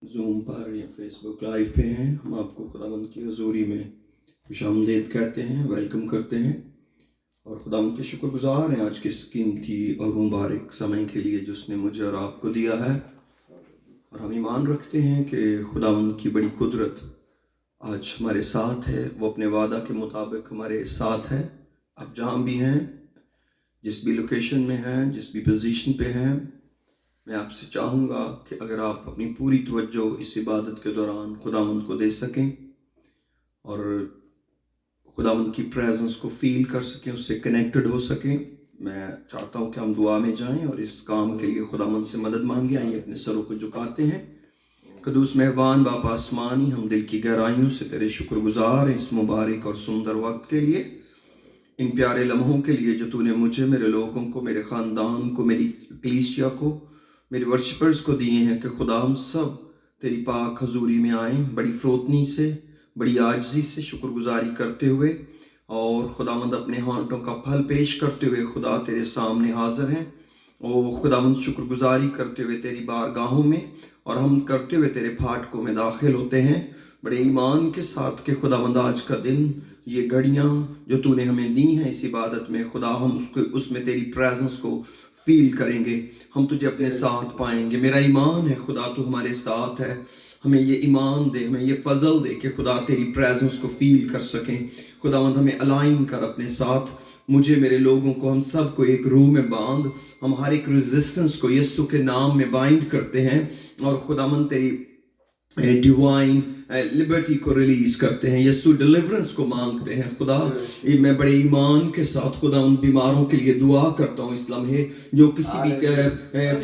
Zoom پر یا face بک live پہ ہیں، ہم آپ کو خداوند کی حضوری میں خوشامدید کہتے ہیں، ویلکم کرتے ہیں اور خداوند کے شکر گزار ہیں آج کے اس قیمتی اور مبارک سمے کے لیے جو اس نے مجھے اور آپ کو دیا ہے۔ اور ہم ایمان رکھتے ہیں کہ خداوند کی بڑی قدرت آج ہمارے ساتھ ہے، وہ اپنے وعدہ کے مطابق ہمارے ساتھ ہے۔ آپ جہاں بھی ہیں، جس بھی لوکیشن میں ہیں، جس بھی پوزیشن پہ ہیں، میں آپ سے چاہوں گا کہ اگر آپ اپنی پوری توجہ اس عبادت کے دوران خداوند کو دے سکیں اور خداوند کی پریزنس کو فیل کر سکیں، اس سے کنیکٹڈ ہو سکیں، میں چاہتا ہوں کہ ہم دعا میں جائیں اور اس کام کے لیے خداوند سے مدد مانگیں۔ آئیے اپنے سروں کو جھکاتے ہیں۔ قدوس مہربان باپ آسمانی، ہم دل کی گہرائیوں سے تیرے شکر گزار ہیں اس مبارک اور سندر وقت کے لیے، ان پیارے لمحوں کے لیے جو تو نے مجھے، میرے لوگوں کو، میرے خاندان کو، میری کلیسیا کو، میرے ورشپرز کو دیے ہیں کہ خدا ہم سب تیری پاک حضوری میں آئیں بڑی فروتنی سے، بڑی عاجزی سے، شکر گزاری کرتے ہوئے، اور خداوند اپنے ہانٹوں کا پھل پیش کرتے ہوئے خدا تیرے سامنے حاضر ہیں۔ او خداوند شکر گزاری کرتے ہوئے تیری بارگاہوں میں، اور ہم کرتے ہوئے تیرے پھاٹکوں میں داخل ہوتے ہیں بڑے ایمان کے ساتھ کہ خداوند آج کا دن، یہ گھڑیاں جو تو نے ہمیں دی ہیں اس عبادت میں، خدا ہم اس میں تیری پریزنس کو فیل کریں گے، ہم تجھے اپنے ساتھ پائیں گے۔ میرا ایمان ہے خدا تو ہمارے ساتھ ہے، ہمیں یہ ایمان دے، ہمیں یہ فضل دے کہ خدا تیری پریزنس کو فیل کر سکیں۔ خداوند ہمیں الائن کر اپنے ساتھ، مجھے، میرے لوگوں کو، ہم سب کو ایک روح میں باندھ، ہم ہر ایک ریزسٹنس کو یسوع کے نام میں بائنڈ کرتے ہیں اور خداوند تیری ڈیوائن لبرٹی کو ریلیز کرتے ہیں، یسوع ڈیلیورنس کو مانگتے ہیں۔ خدا میں بڑے ایمان کے ساتھ خدا ان بیماروں کے لیے دعا کرتا ہوں اس لمحے، جو کسی بھی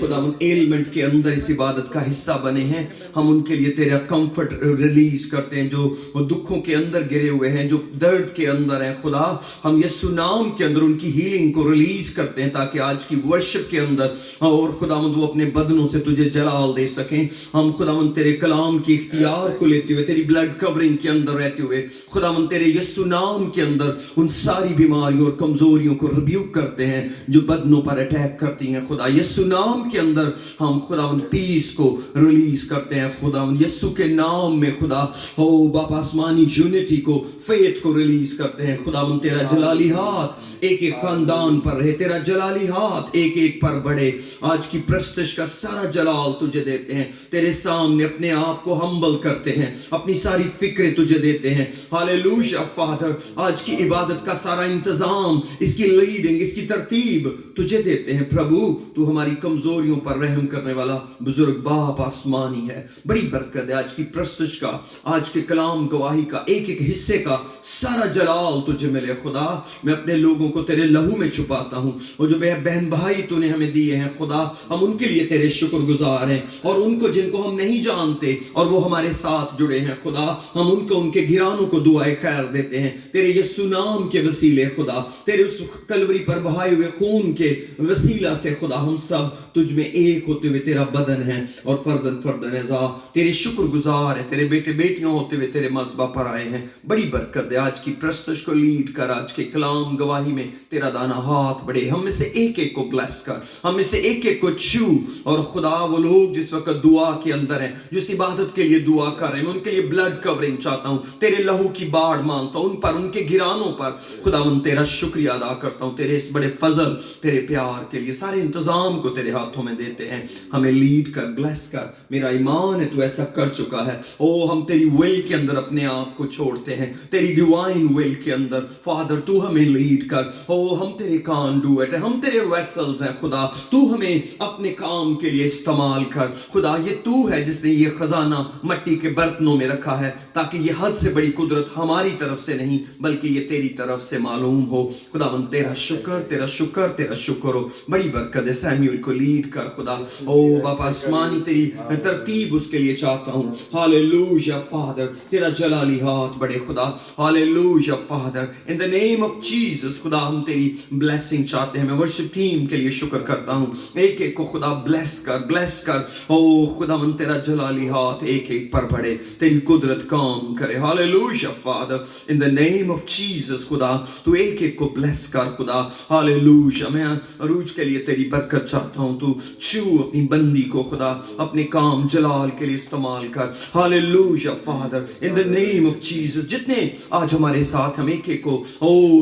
خدا ان ایلمنٹ کے اندر اس عبادت کا حصہ بنے ہیں، ہم ان کے لیے تیرا کمفرٹ ریلیز کرتے ہیں، جو دکھوں کے اندر گرے ہوئے ہیں، جو درد کے اندر ہیں، خدا ہم یسوع نام کے اندر ان کی ہیلنگ کو ریلیز کرتے ہیں تاکہ آج کی ورشپ کے اندر اور خداوند وہ اپنے بدنوں سے تجھے جلال دے سکیں۔ ہم خداوند تیرے کلام کی اختیار کو لیتے ہوئے، تیری بلڈ کورنگ کے اندر رہتے ہوئے، خداوند تیرے یسوع نام کے اندر ان ساری بیماریوں اور کمزوریوں کو ریبیوک کرتے ہیں جو بدنوں پر اٹیک کرتی ہیں۔ خدا یسوع نام کے اندر ہم خداوند پیس کو ریلیز کرتے ہیں، خداوند یسوع کے نام میں خدا او باپ آسمانی یونٹی کو، فیتھ کو ریلیز کرتے ہیں۔ خداوند تیرا جلالی ہاتھ ایک ایک خاندان پر رہے، تیرا جلالی ہاتھ ایک ایک پر بڑھے۔ آج کی پرستش کا سارا جلال تجھے دیتے ہیں، تیرے سامنے اپنے آپ کو ہمبل کرتے ہیں، اپنی ساری فکریں تجھے دیتے ہیں۔ ہاللیلویا فادر، آج کی عبادت کا سارا انتظام، اس کی لیڈنگ، اس کی ترتیب تجھے دیتے ہیں۔ پربھو تو ہماری کمزوریوں پر رحم کرنے والا بزرگ باپ آسمانی ہے، بڑی برکت ہے۔ آج کی پرستش کا، آج کے کلام گواہی کا ایک ایک حصے کا سارا جلال تجھے ملے۔ خدا میں اپنے لوگوں کو تیرے لہو میں چھپاتا ہوں، اور جو میرے بہن بھائی تو نے ہمیں دیے ہیں خدا، ہم ان کے لیے تیرے شکر گزار ہیں، اور ان کو جن کو ہم نہیں جانتے اور وہ ہمارے ساتھ جڑے ہیں خدا، ہم ان کو، ان کے گھرانوں کو دعائے خیر دیتے ہیں تیرے یسوع نام کے وسیلے۔ خدا تیرے اس کلوری پر بہائے ہوئے خون کے وسیلہ سے خدا ہم سب تجھ میں ایک ہوتے ہوئے تیرا بدن ہیں، اور فردن فردن اعضا تیرے شکر گزار ہیں، تیرے بیٹے بیٹیاں ہوتے ہوئے تیرے مذبح پر آئے ہیں۔ بڑی برکت ہے، آج کی پرستش کو لیڈ کر، آج کے کلام گواہی میں تیرا دانا ہاتھ بڑھے، ہم میں سے ایک ایک کو بلیس کر، ہم میں سے ایک ایک کو چھو، اور خدا وہ لوگ جس وقت دعا کے اندر ہیں، جو اس عبادت کے لیے دعا کر رہے ہیں، میں ان کے لیے بلڈ کورنگ چاہتا ہوں، تیرے لہو کی باڑ مانگتا ہوں ان پر، ان کے گھرانوں پر۔ خداوند تیرا شکریہ ادا کرتا ہوں تیرے اس بڑے فضل، تیرے پیار کے لیے۔ سارے انتظام کو تیرے ہاتھوں میں دیتے ہیں، ہمیں لیڈ کر، بلیس کر۔ میرا ایمان ہے تو ایسا کر چکا ہے۔ او ہم تیری ول کے اندر اپنے آپ کو چھوڑتے ہیں، تیری ڈیوائن ول کے اندر فادر تو ہمیں لیڈ کر۔ او ہم تیرے کانڈوئٹ ہیں، ہم تیرے ویسلز ہیں خدا، تو ہمیں اپنے کام کے لیے استعمال کر۔ خدا یہ تو ہے جس نے یہ خزانہ مٹی کے برتنوں میں رکھا ہے تاکہ یہ حد سے بڑی قدرت ہماری طرف سے نہیں بلکہ یہ تیری طرف سے معلوم ہو۔ خداوند تیرا شکر، تیرا شکر، تیرا شکر ہو۔ بڑی برکت ہے، سیمیول کو لیڈ کر خدا۔ او باپ آسمانی تیری ترتیب اس کے لیے چاہتا ہوں۔ ہاللیلویا فادر، تیرا جلالی ہاتھ بڑے خدا۔ Hallelujah father, in the name of Jesus خدا ہم تیری بلیسنگ چاہتے ہیں۔ میں ورشپ ٹیم کے لیے شکر کرتا ہوں، ایک ایک کو خدا بلیس کر، بلیس کر۔ او خداوند تیرا جلالی ہاتھ ہاتھ ایک ایک پر بڑھے, تیری قدرت کام کرے. Hallelujah father, in the name of Jesus خدا تو ایک ایک کو بلیس کر خدا. ہاللویا, میں عروج کے لیے تیری برکت چاہتا ہوں, تو چھو اپنی بندی کو خدا, اپنے کام جلال کے لیے استعمال کر. Hallelujah father, in the name of Jesus. جتنے آج ہمارے ساتھ, ہم ایک ایک کو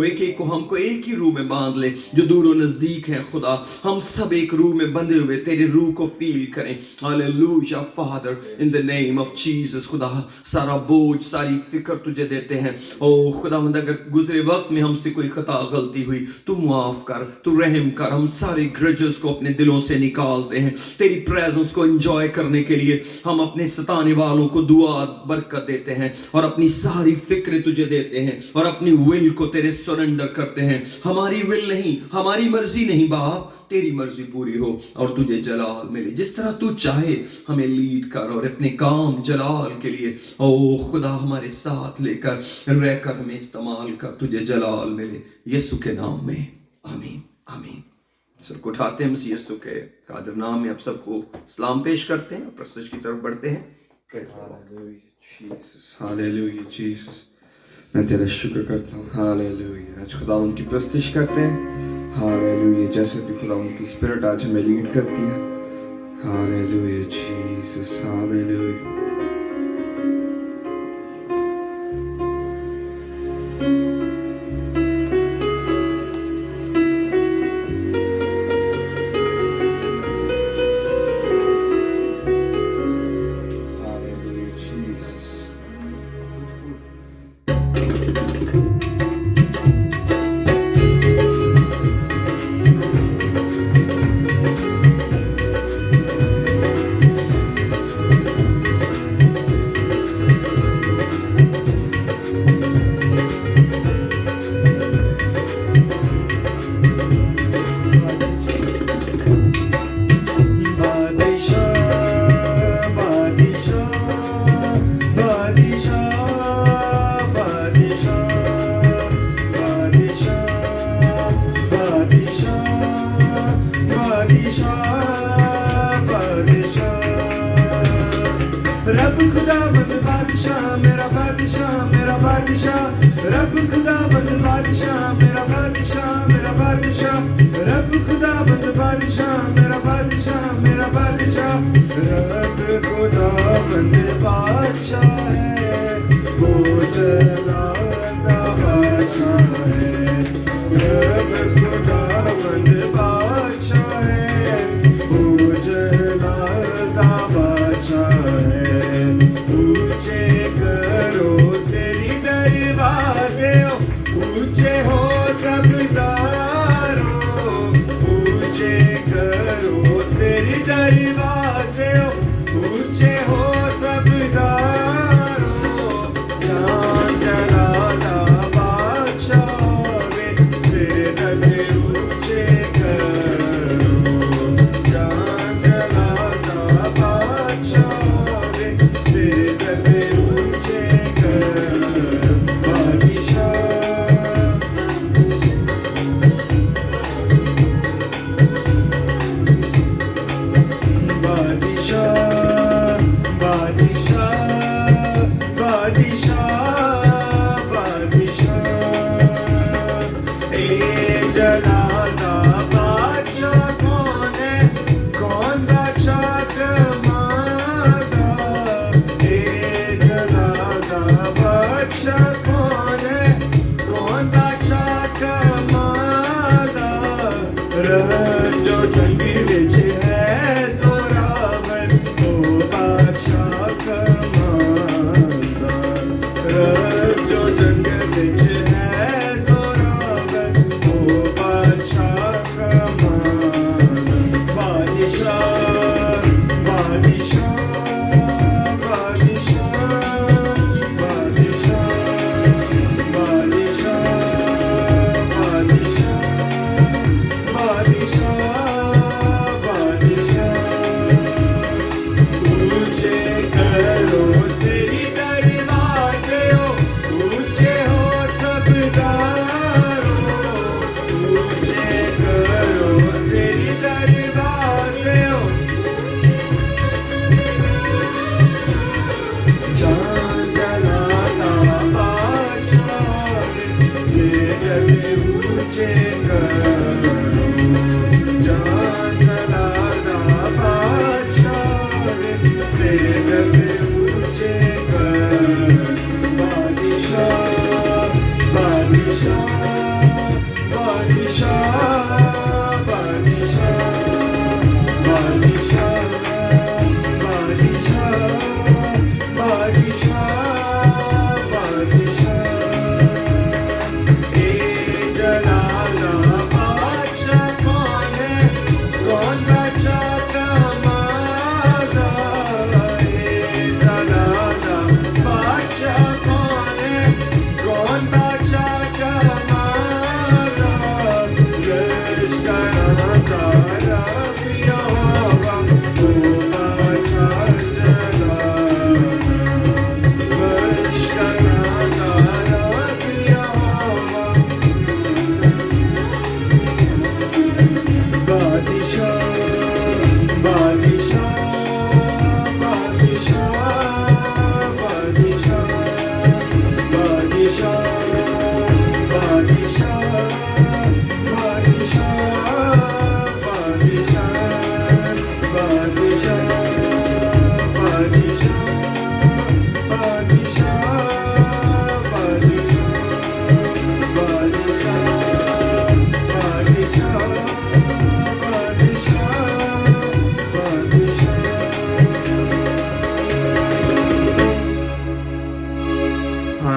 ایک ایک کو ہم کو ایک ہی روح میں باندھ لے, جو دور و نزدیک ہیں خدا, ہم سب ایک روح میں بندھے ہوئے تیرے روح کو فیل کریں. Hallelujah father, in the name of Jesus. خدا سارا بوجھ, ساری فکر تجھے دیتے ہیں. خداوند, اگر گزرے وقت میں ہم سے کوئی خطا غلطی ہوئی تو معاف کر, تو رحم کر. ہم سارے گرجز کو اپنے دلوں سے نکالتے ہیں. تیری پریزنس کو انجوائے کرنے کے لیے ہم اپنے ستانے والوں کو دعا برکت دیتے ہیں, اور اپنی ساری فکریں تجھے دیتے ہیں, اور اپنی ول کو تیرے سرنڈر کرتے ہیں. ہماری ول نہیں, ہماری مرضی نہیں باپ, تیری مرضی پوری ہو اور تجھے جلال ملے. جس طرح تو چاہے ہمیں لیڈ کر, اور اپنے کام جلال کے لیے خدا ہمارے ساتھ لے کر رہ کر ہمیں استعمال کر, تجھے جلال ملے. یسوع کے نام میں آمین آمین. سر کو اٹھاتے ہیں, مسیح یسوع کے قادر نام میں اب سب کو سلام پیش کرتے ہیں اور پرستش کی طرف بڑھتے ہیں. ہاللویا جیسس, میں تیرا شکر کرتا ہوں. ہاللویا. آج خدا ان کی پرستش کرتے ہیں. ہاللویا, جیسے بھی خدا ان کی اسپرٹ آج ہمیں لیڈ کرتی ہے. Hallelujah Jesus. ہاللویا. رب خدا بند بادشاہ, میرا بادشاہ, میرا بادشاہ. رب خدا بند بادشاہ, میرا بادشاہ, میرا بادشاہ. رب خدا بند بادشاہ, میرا بادشاہ, میرا بادشاہ. رب خدا بند بادشاہ ہے, وہ جلالا بادشاہ ہے. رب خدا بند بادشاہ ہے, وہ جلالا بادشاہ ہے. اونچے کرو سری دروازے, اونچے ہو سب دارو. اونچے کرو سری دروازے, اونچے ہو سب دارو. جان جلالا بادشاہ وے, سر دے اونچے کرو. جان جلالا بادشاہ وے, سر دے اونچے کرو. بادشاہ بادشاہ بادشاہ بادشاہ بادشاہ. اے جلالا بادشاہ کون ہے, کون بادشاہ کمانا.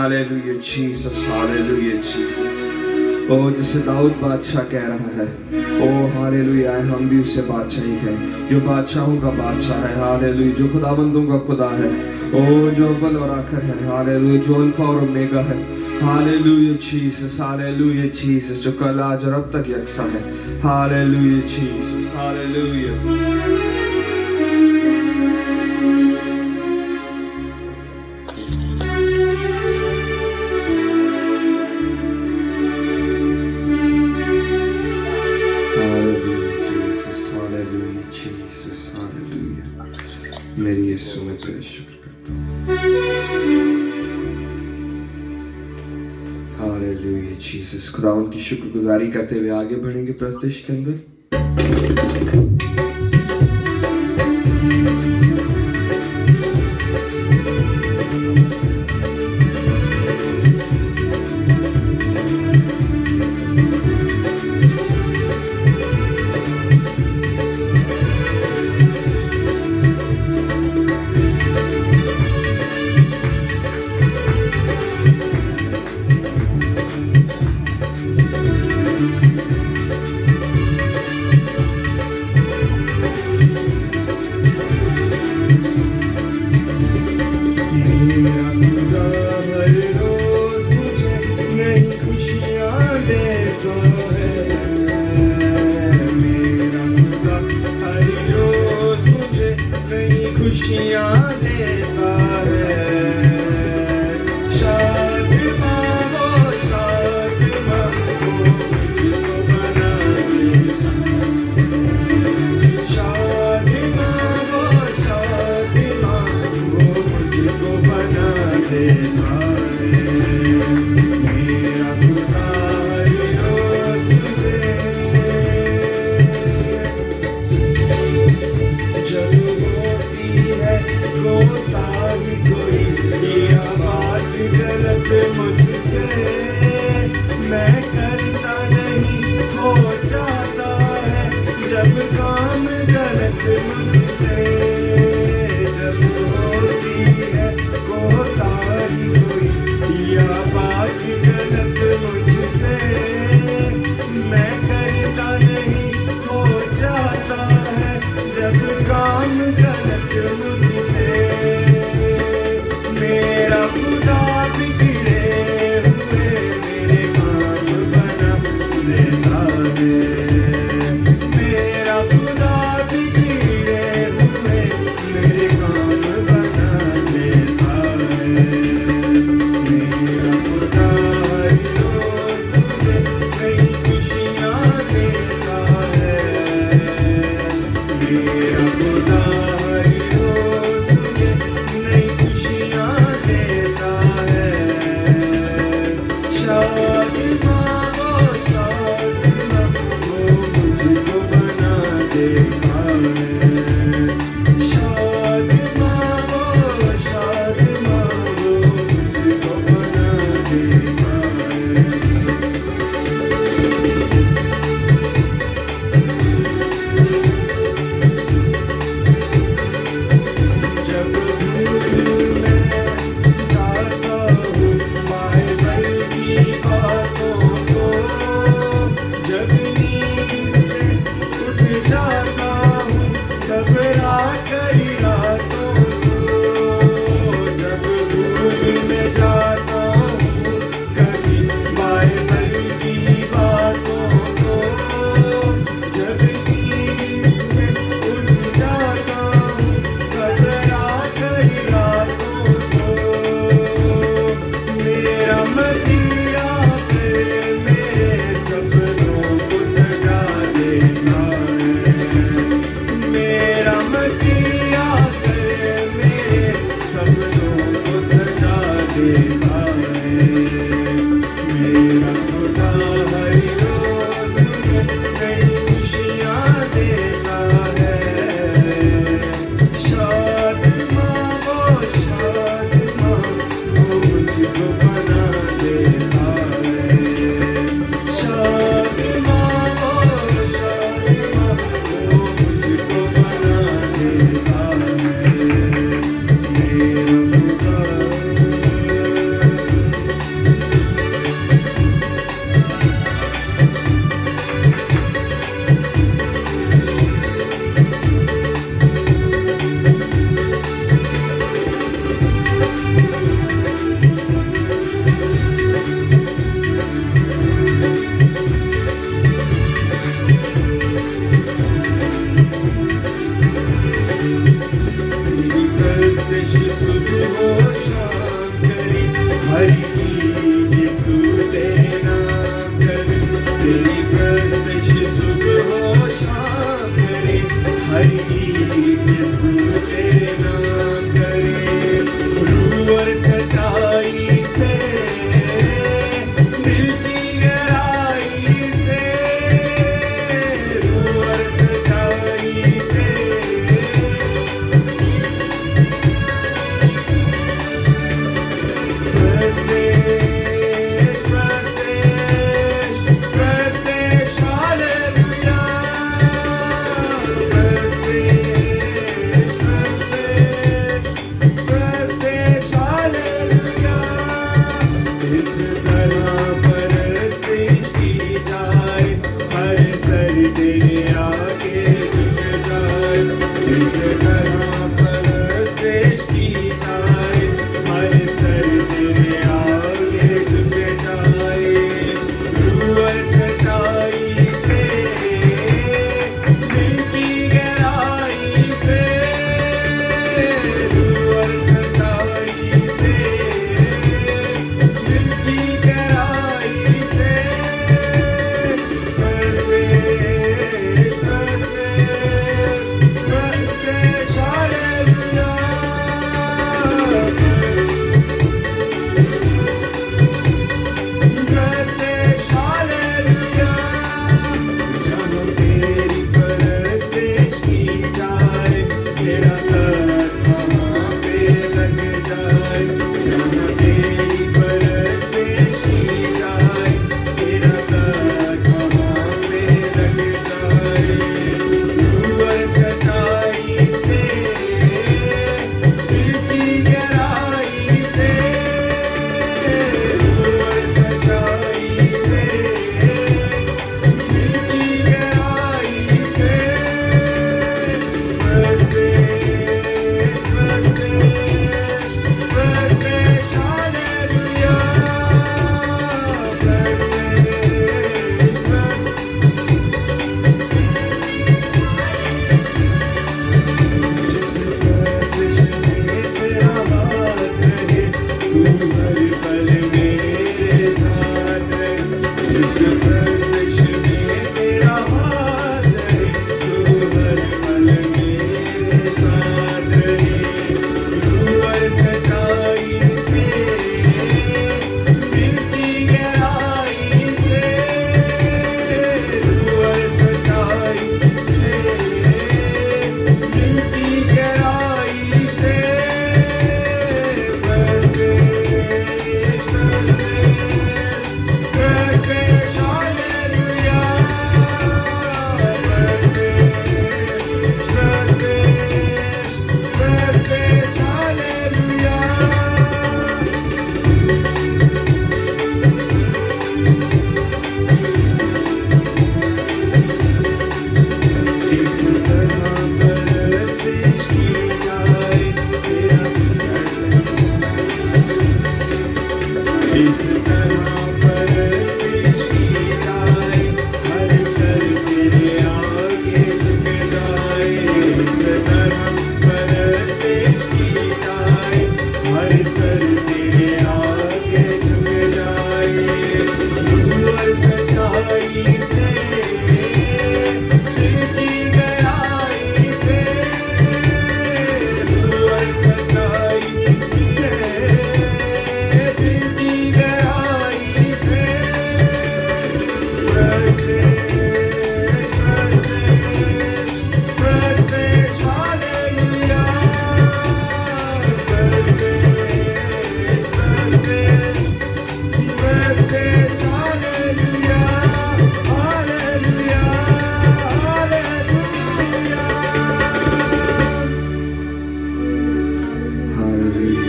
Hallelujah Jesus, hallelujah Jesus. او جسے داؤد بادشاہ کہہ رہا ہے او ہاللویا ہم بھی اسے بادشاہ ہی کہیں جو بادشاہوں کا بادشاہ ہے ہاللویا جو خداوندوں کا خدا ہے او جو اول اور آخر ہے ہاللویا جو الفا اور اومیگا ہے ہاللویا جیسس ہاللویا جیسس جو کل آج اور اب تک یکساں ہے ہاللویا جیسس ہاللویا میری یسوع میں تیرا شکر کرتا ہوں ہاللویا جیسس خداوند کی شکر گزاری کرتے ہوئے آگے بڑھیں گے پرستش کے اندر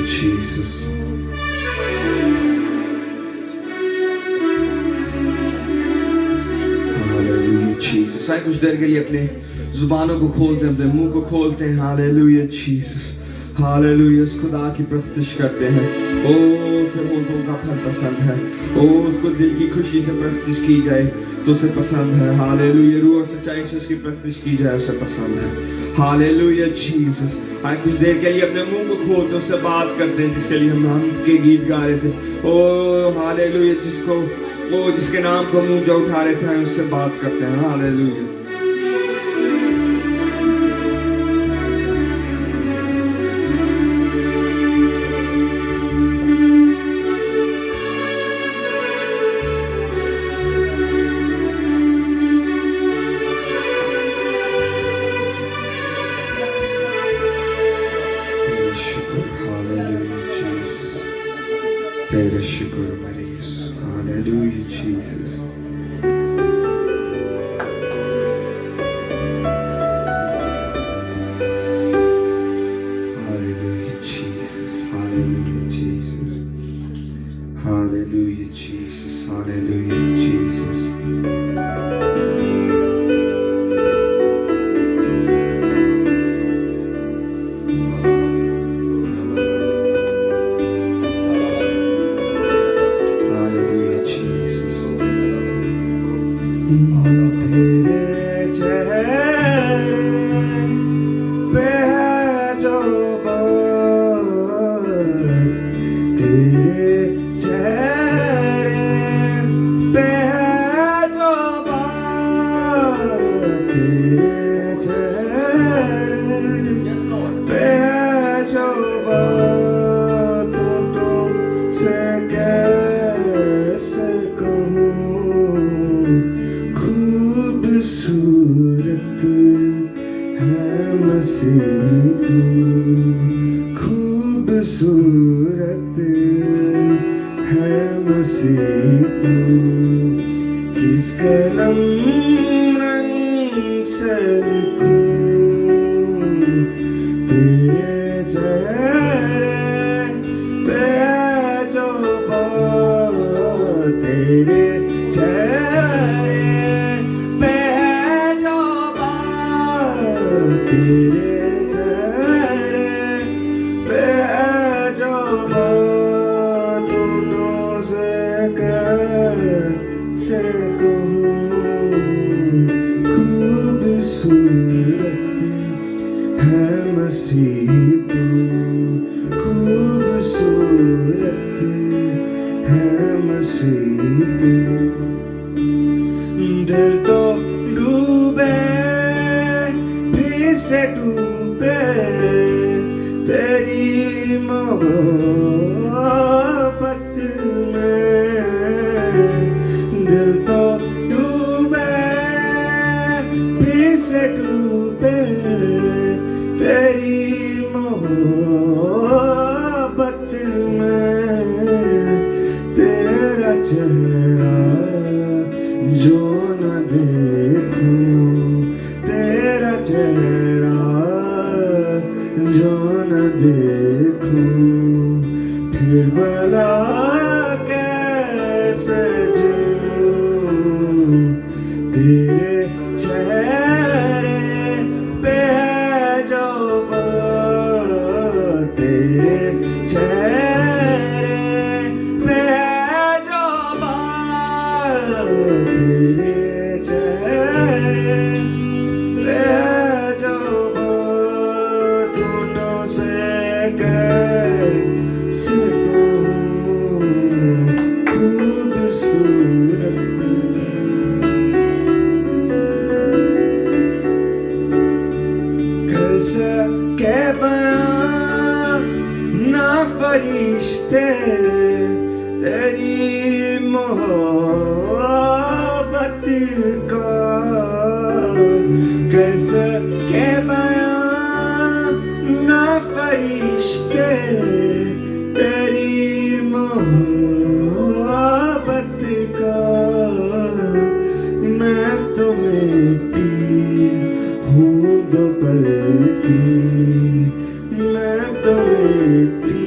Jesus. Hallelujah, Jesus. آئے کچھ دیر کے لیے اپنے زبانوں کو کھولتے ہیں, اپنے منہ کو کھولتے ہیں. Hallelujah, Jesus. Hallelujah, اس خدا کی پرستش کرتے ہیں. اسے ہونٹوں کا پھل پسند ہے. اس کو دل کی خوشی سے پرستش کی جائے تو اسے پسند ہے. Hallelujah, روح اور سچائی سے اس کی پرستش کی جائے اسے پسند ہے. Hallelujah, Jesus. آئے کچھ دیر کے لیے اپنے منہ کو کھولتے ہیں, اس سے بات کرتے ہیں جس کے لیے ہم کے گیت گا رہے تھے. Hallelujah, جس کے نام کو منہ جو اٹھا رہے تھے اس سے بات کرتے ہیں. Hallelujah. تیرے شکر میرے یسوع. Hallelujah, Jesus. Hallelujah, Jesus. Hallelujah, Jesus. Hallelujah, Jesus. Hallelujah, Jesus. خوبصورت ہے مسیح تو, کس قلم رنگ سے لکھوں تیرے چہرے پہ جو بات, تیرے چہرے پہ جو بات, تیرے خوبصورت ہے مسیح تو, خوبصورت ہے مسیح تو. دل تو ڈوبے پھر سے ڈوبے تیری محبت میں, دل تو سے ڈوبے تیری محبت میں. تیرا چہرہ جو نہ دیکھوں, تیرا چہرہ جو نہ دیکھوں, پھر بھلا کیسے جیوں. تیرے چہرے پہ جو بات, تیرے چہرے پہ جو بات, تیرے چہرے پہ جو بات, ہونٹوں سے کیسے کہوں خوبصورت. کیسے کہ بیان نہ فرشتے تیری محبت کا, کیسے کہ بیان نہ فرشتے تیری محبت کا. میں تو مٹی ہوں دو پل کی, میں تو مٹی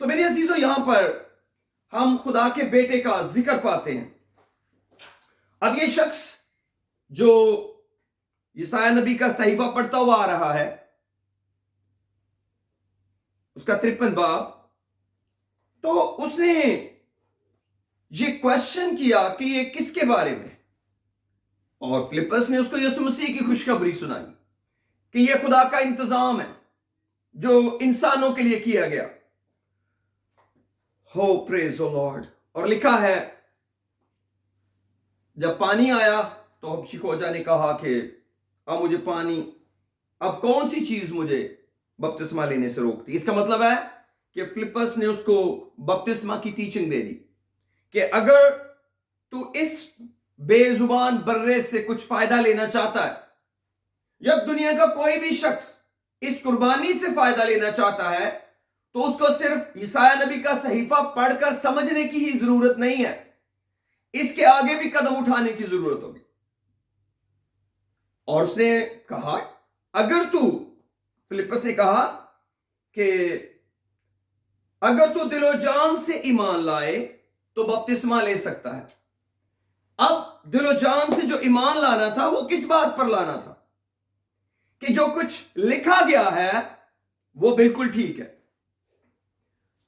تو میرے عزیزو یہاں پر ہم خدا کے بیٹے کا ذکر پاتے ہیں. اب یہ شخص جو یسایہ نبی کا صحیفہ پڑھتا ہوا آ رہا ہے، اس کا 53 باب، تو اس نے یہ کوشچن کیا کہ یہ کس کے بارے میں، اور فلپس نے اس کو یسوع مسیح کی خوشخبری سنائی کہ یہ خدا کا انتظام ہے جو انسانوں کے لیے کیا گیا. ہو پریز او لارڈ. اور لکھا ہے جب پانی آیا تو حبشی کھوجا نے کہا کہ اب مجھے پانی، اب کون سی چیز مجھے بپتسمہ لینے سے روکتی. اس کا مطلب ہے کہ فلپس نے اس کو بپتسمہ کی ٹیچنگ دے دی کہ اگر تو اس بے زبان برے سے کچھ فائدہ لینا چاہتا ہے، یا دنیا کا کوئی بھی شخص اس قربانی سے فائدہ لینا چاہتا ہے، تو اس کو صرف یسایہ نبی کا صحیفہ پڑھ کر سمجھنے کی ہی ضرورت نہیں ہے، اس کے آگے بھی قدم اٹھانے کی ضرورت ہوگی. اور اس نے کہا اگر تو، فلپس نے کہا کہ اگر تو دل و جان سے ایمان لائے تو بپتسمہ لے سکتا ہے. اب دل و جان سے جو ایمان لانا تھا وہ کس بات پر لانا تھا؟ کہ جو کچھ لکھا گیا ہے وہ بالکل ٹھیک ہے،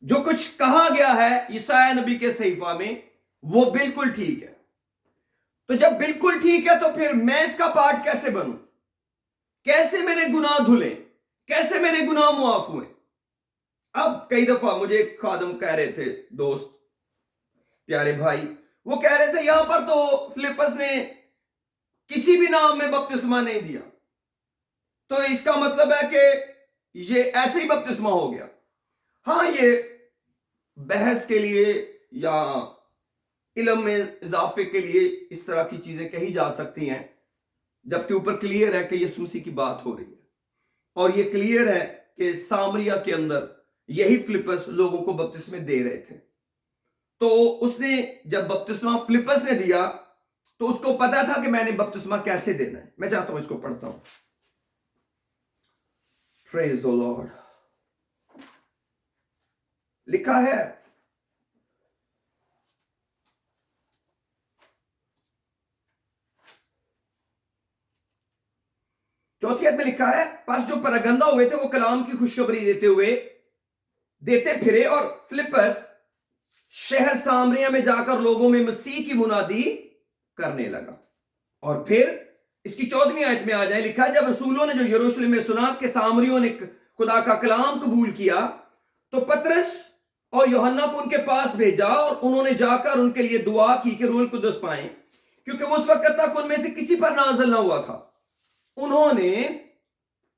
جو کچھ کہا گیا ہے یسایہ نبی کے صحیفہ میں وہ بالکل ٹھیک ہے. تو جب بالکل ٹھیک ہے تو پھر میں اس کا پارٹ کیسے بنوں؟ کیسے میرے گناہ دھلے؟ کیسے میرے گناہ معاف ہوئے؟ اب کئی دفعہ مجھے ایک خادم کہہ رہے تھے، دوست پیارے بھائی، وہ کہہ رہے تھے یہاں پر تو فلپس نے کسی بھی نام میں بپتسمہ نہیں دیا، تو اس کا مطلب ہے کہ یہ ایسے ہی بپتسمہ ہو گیا. ہاں، یہ بحث کے لیے یا علم میں اضافے کے لیے اس طرح کی چیزیں کہی جا سکتی ہیں، جبکہ اوپر کلیئر ہے کہ یسوع مسیح کی بات ہو رہی ہے، اور یہ کلیئر ہے کہ سامریا کے اندر یہی فلپس لوگوں کو بپتسمے دے رہے تھے. تو اس نے جب بپتسمہ فلپس نے دیا تو اس کو پتا تھا کہ میں نے بپتسمہ کیسے دینا ہے. میں چاہتا ہوں اس کو پڑھتا ہوں. Praise the Lord. لکھا ہے چوتھی آیت میں لکھا ہے، پس جو پراگندہ ہوئے تھے وہ کلام کی خوشخبری دیتے پھرے، اور فلپس شہر سامریا میں جا کر لوگوں میں مسیح کی منادی کرنے لگا. اور پھر اس کی 14ویں آیت میں آ جائیں، لکھا ہے جب رسولوں نے جو یروشلم میں سنا کہ سامریوں نے خدا کا کلام قبول کیا تو پترس اور یوحنا کو ان کے پاس بھیجا، اور انہوں نے جا کر ان کے لیے دعا کی کہ روح القدس پائیں، کیونکہ وہ اس وقت تک ان میں سے کسی پر نازل نہ ہوا تھا. انہوں نے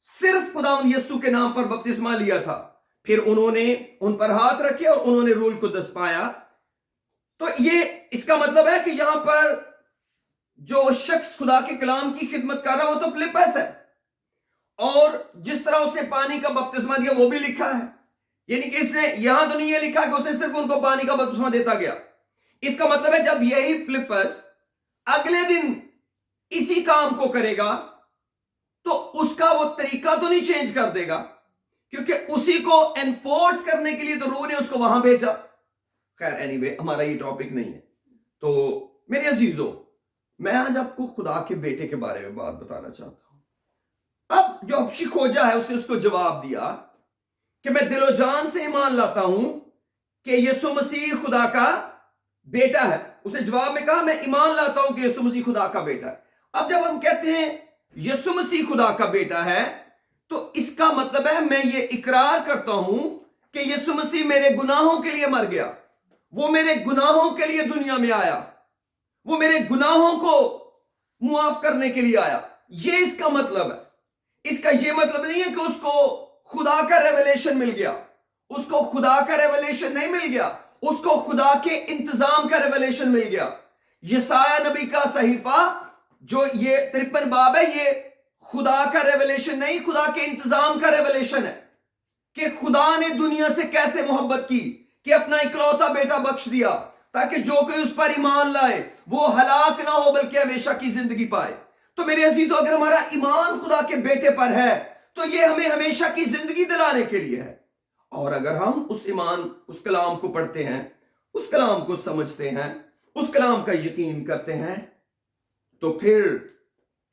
صرف خداوند یسوع کے نام پر بپتسمہ لیا تھا، پھر انہوں نے ان پر ہاتھ رکھے اور انہوں نے روح القدس پایا. تو یہ اس کا مطلب ہے کہ یہاں پر جو شخص خدا کے کلام کی خدمت کر رہا وہ تو فلپس ہے، اور جس طرح اس نے پانی کا بپتسمہ دیا وہ بھی لکھا ہے. یعنی کہ اس نے یہاں تو نہیں یہ لکھا کہ اس نے صرف ان کو پانی کا بپتسمہ دیتا گیا. اس کا مطلب ہے جب یہی فلپس اگلے دن اسی کام کو کرے گا تو اس کا وہ طریقہ تو نہیں چینج کر دے گا، کیونکہ اسی کو انفورس کرنے کے لیے تو روح نے اس کو وہاں بھیجا. خیر اینی ہمارا یہ ٹاپک نہیں ہے. تو میرے عزیزو، میں آج آپ کو خدا کے بیٹے کے بارے میں بات بتانا چاہتا ہوں. اب جو حبشی کھوجا ہے اس نے اس کو جواب دیا کہ میں دل و جان سے ایمان لاتا ہوں کہ یسوع مسیح خدا کا بیٹا ہے. اس نے جواب میں کہا میں ایمان لاتا ہوں کہ یسوع مسیح خدا کا بیٹا ہے. اب جب ہم کہتے ہیں یسوع مسیح خدا کا بیٹا ہے تو اس کا مطلب ہے میں یہ اقرار کرتا ہوں کہ یسوع مسیح میرے گناہوں کے لیے مر گیا، وہ میرے گناہوں کے لیے دنیا میں آیا، وہ میرے گناہوں کو معاف کرنے کے لیے آیا. یہ اس کا مطلب ہے. اس کا یہ مطلب نہیں ہے کہ اس کو خدا کا ریویلیشن مل گیا. اس کو خدا کا ریویلیشن نہیں مل گیا، اس کو خدا کے انتظام کا ریویلیشن مل گیا. یسایہ نبی کا صحیفہ جو یہ 53 باب ہے، یہ خدا کا ریویلیشن نہیں، خدا کے انتظام کا ریویلیشن ہے کہ خدا نے دنیا سے کیسے محبت کی کہ اپنا اکلوتا بیٹا بخش دیا تاکہ جو کوئی اس پر ایمان لائے وہ ہلاک نہ ہو بلکہ ہمیشہ کی زندگی پائے. تو میرے عزیزو، اگر ہمارا ایمان خدا کے بیٹے پر ہے تو یہ ہمیں ہمیشہ کی زندگی دلانے کے لیے ہے، اور اگر ہم اس کلام کو پڑھتے ہیں، اس کلام کو سمجھتے ہیں، اس کلام کا یقین کرتے ہیں، تو پھر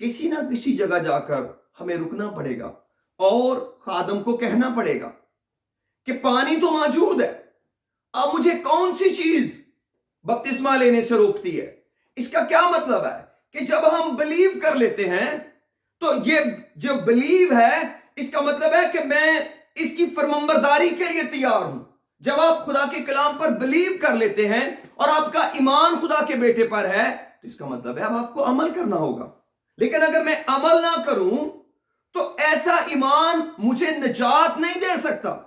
کسی نہ کسی جگہ جا کر ہمیں رکنا پڑے گا اور خادم کو کہنا پڑے گا کہ پانی تو موجود ہے، اب مجھے کون سی چیز بپتسمہ لینے سے روکتی ہے؟ اس کا کیا مطلب ہے کہ جب ہم بلیو کر لیتے ہیں تو یہ جو بلیو ہے اس کا مطلب ہے کہ میں اس کی فرمانبرداری کے لیے تیار ہوں۔ جب آپ خدا کے کلام پر بلیو کر لیتے ہیں اور آپ کا ایمان خدا کے بیٹے پر ہے تو اس کا مطلب ہے اب آپ کو عمل کرنا ہوگا۔ لیکن اگر میں عمل نہ کروں تو ایسا ایمان مجھے نجات نہیں دے سکتا،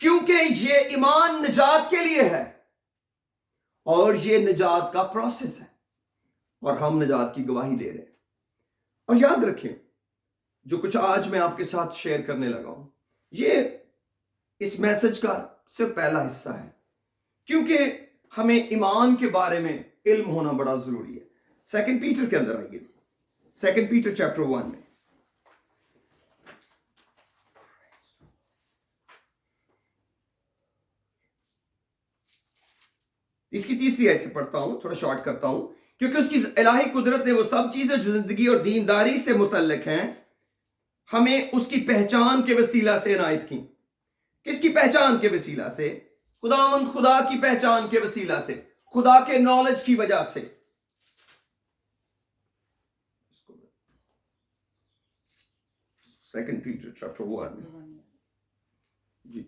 کیونکہ یہ ایمان نجات کے لیے ہے اور یہ نجات کا پروسیس ہے، اور ہم نجات کی گواہی دے رہے ہیں۔ اور یاد رکھیں، جو کچھ آج میں آپ کے ساتھ شیئر کرنے لگا ہوں یہ اس میسج کا صرف پہلا حصہ ہے، کیونکہ ہمیں ایمان کے بارے میں علم ہونا بڑا ضروری ہے۔ سیکنڈ پیٹر کے اندر آئیے، سیکنڈ پیٹر چیپٹر 1 میں اس کی 30 آیت سے پڑھتا ہوں، تھوڑا شارٹ کرتا ہوں، کیونکہ اس کی الہی قدرت نے وہ سب چیزیں جو زندگی اور دینداری سے متعلق ہیں ہمیں اس کی پہچان کے وسیلہ سے عنایت کی۔ کس کی پہچان کے وسیلہ سے؟ خداوند خدا کی پہچان کے وسیلہ سے، خدا کے نالج کی وجہ سے۔ سیکنڈ پیٹر چیپٹر 1 جی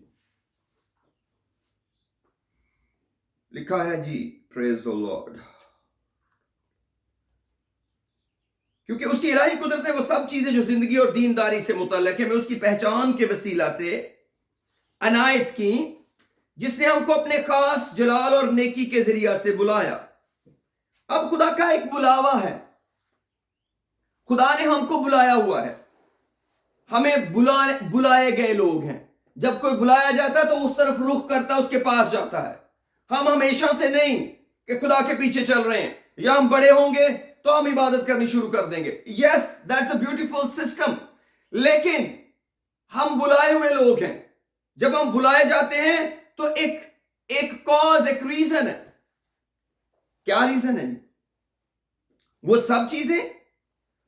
لکھا ہے جی، پریز دی لارڈ۔ کیونکہ اس کی الہی قدرت نے وہ سب چیزیں جو زندگی اور دینداری سے متعلق ہے میں اس کی پہچان کے وسیلہ سے عنایت کی، جس نے ہم کو اپنے خاص جلال اور نیکی کے ذریعہ سے بلایا۔ اب خدا کا ایک بلاوا ہے، خدا نے ہم کو بلایا ہوا ہے، ہمیں بلائے گئے لوگ ہیں۔ جب کوئی بلایا جاتا ہے تو اس طرف رخ کرتا ہے، اس کے پاس جاتا ہے۔ ہم ہمیشہ سے نہیں کہ خدا کے پیچھے چل رہے ہیں، یا ہم بڑے ہوں گے تو ہم عبادت کرنی شروع کر دیں گے۔ یس، دیٹس اے بیوٹیفل سسٹم، لیکن ہم بلائے ہوئے لوگ ہیں۔ جب ہم بلائے جاتے ہیں تو ایک کاز، ایک ریزن ہے۔ کیا ریزن ہے؟ وہ سب چیزیں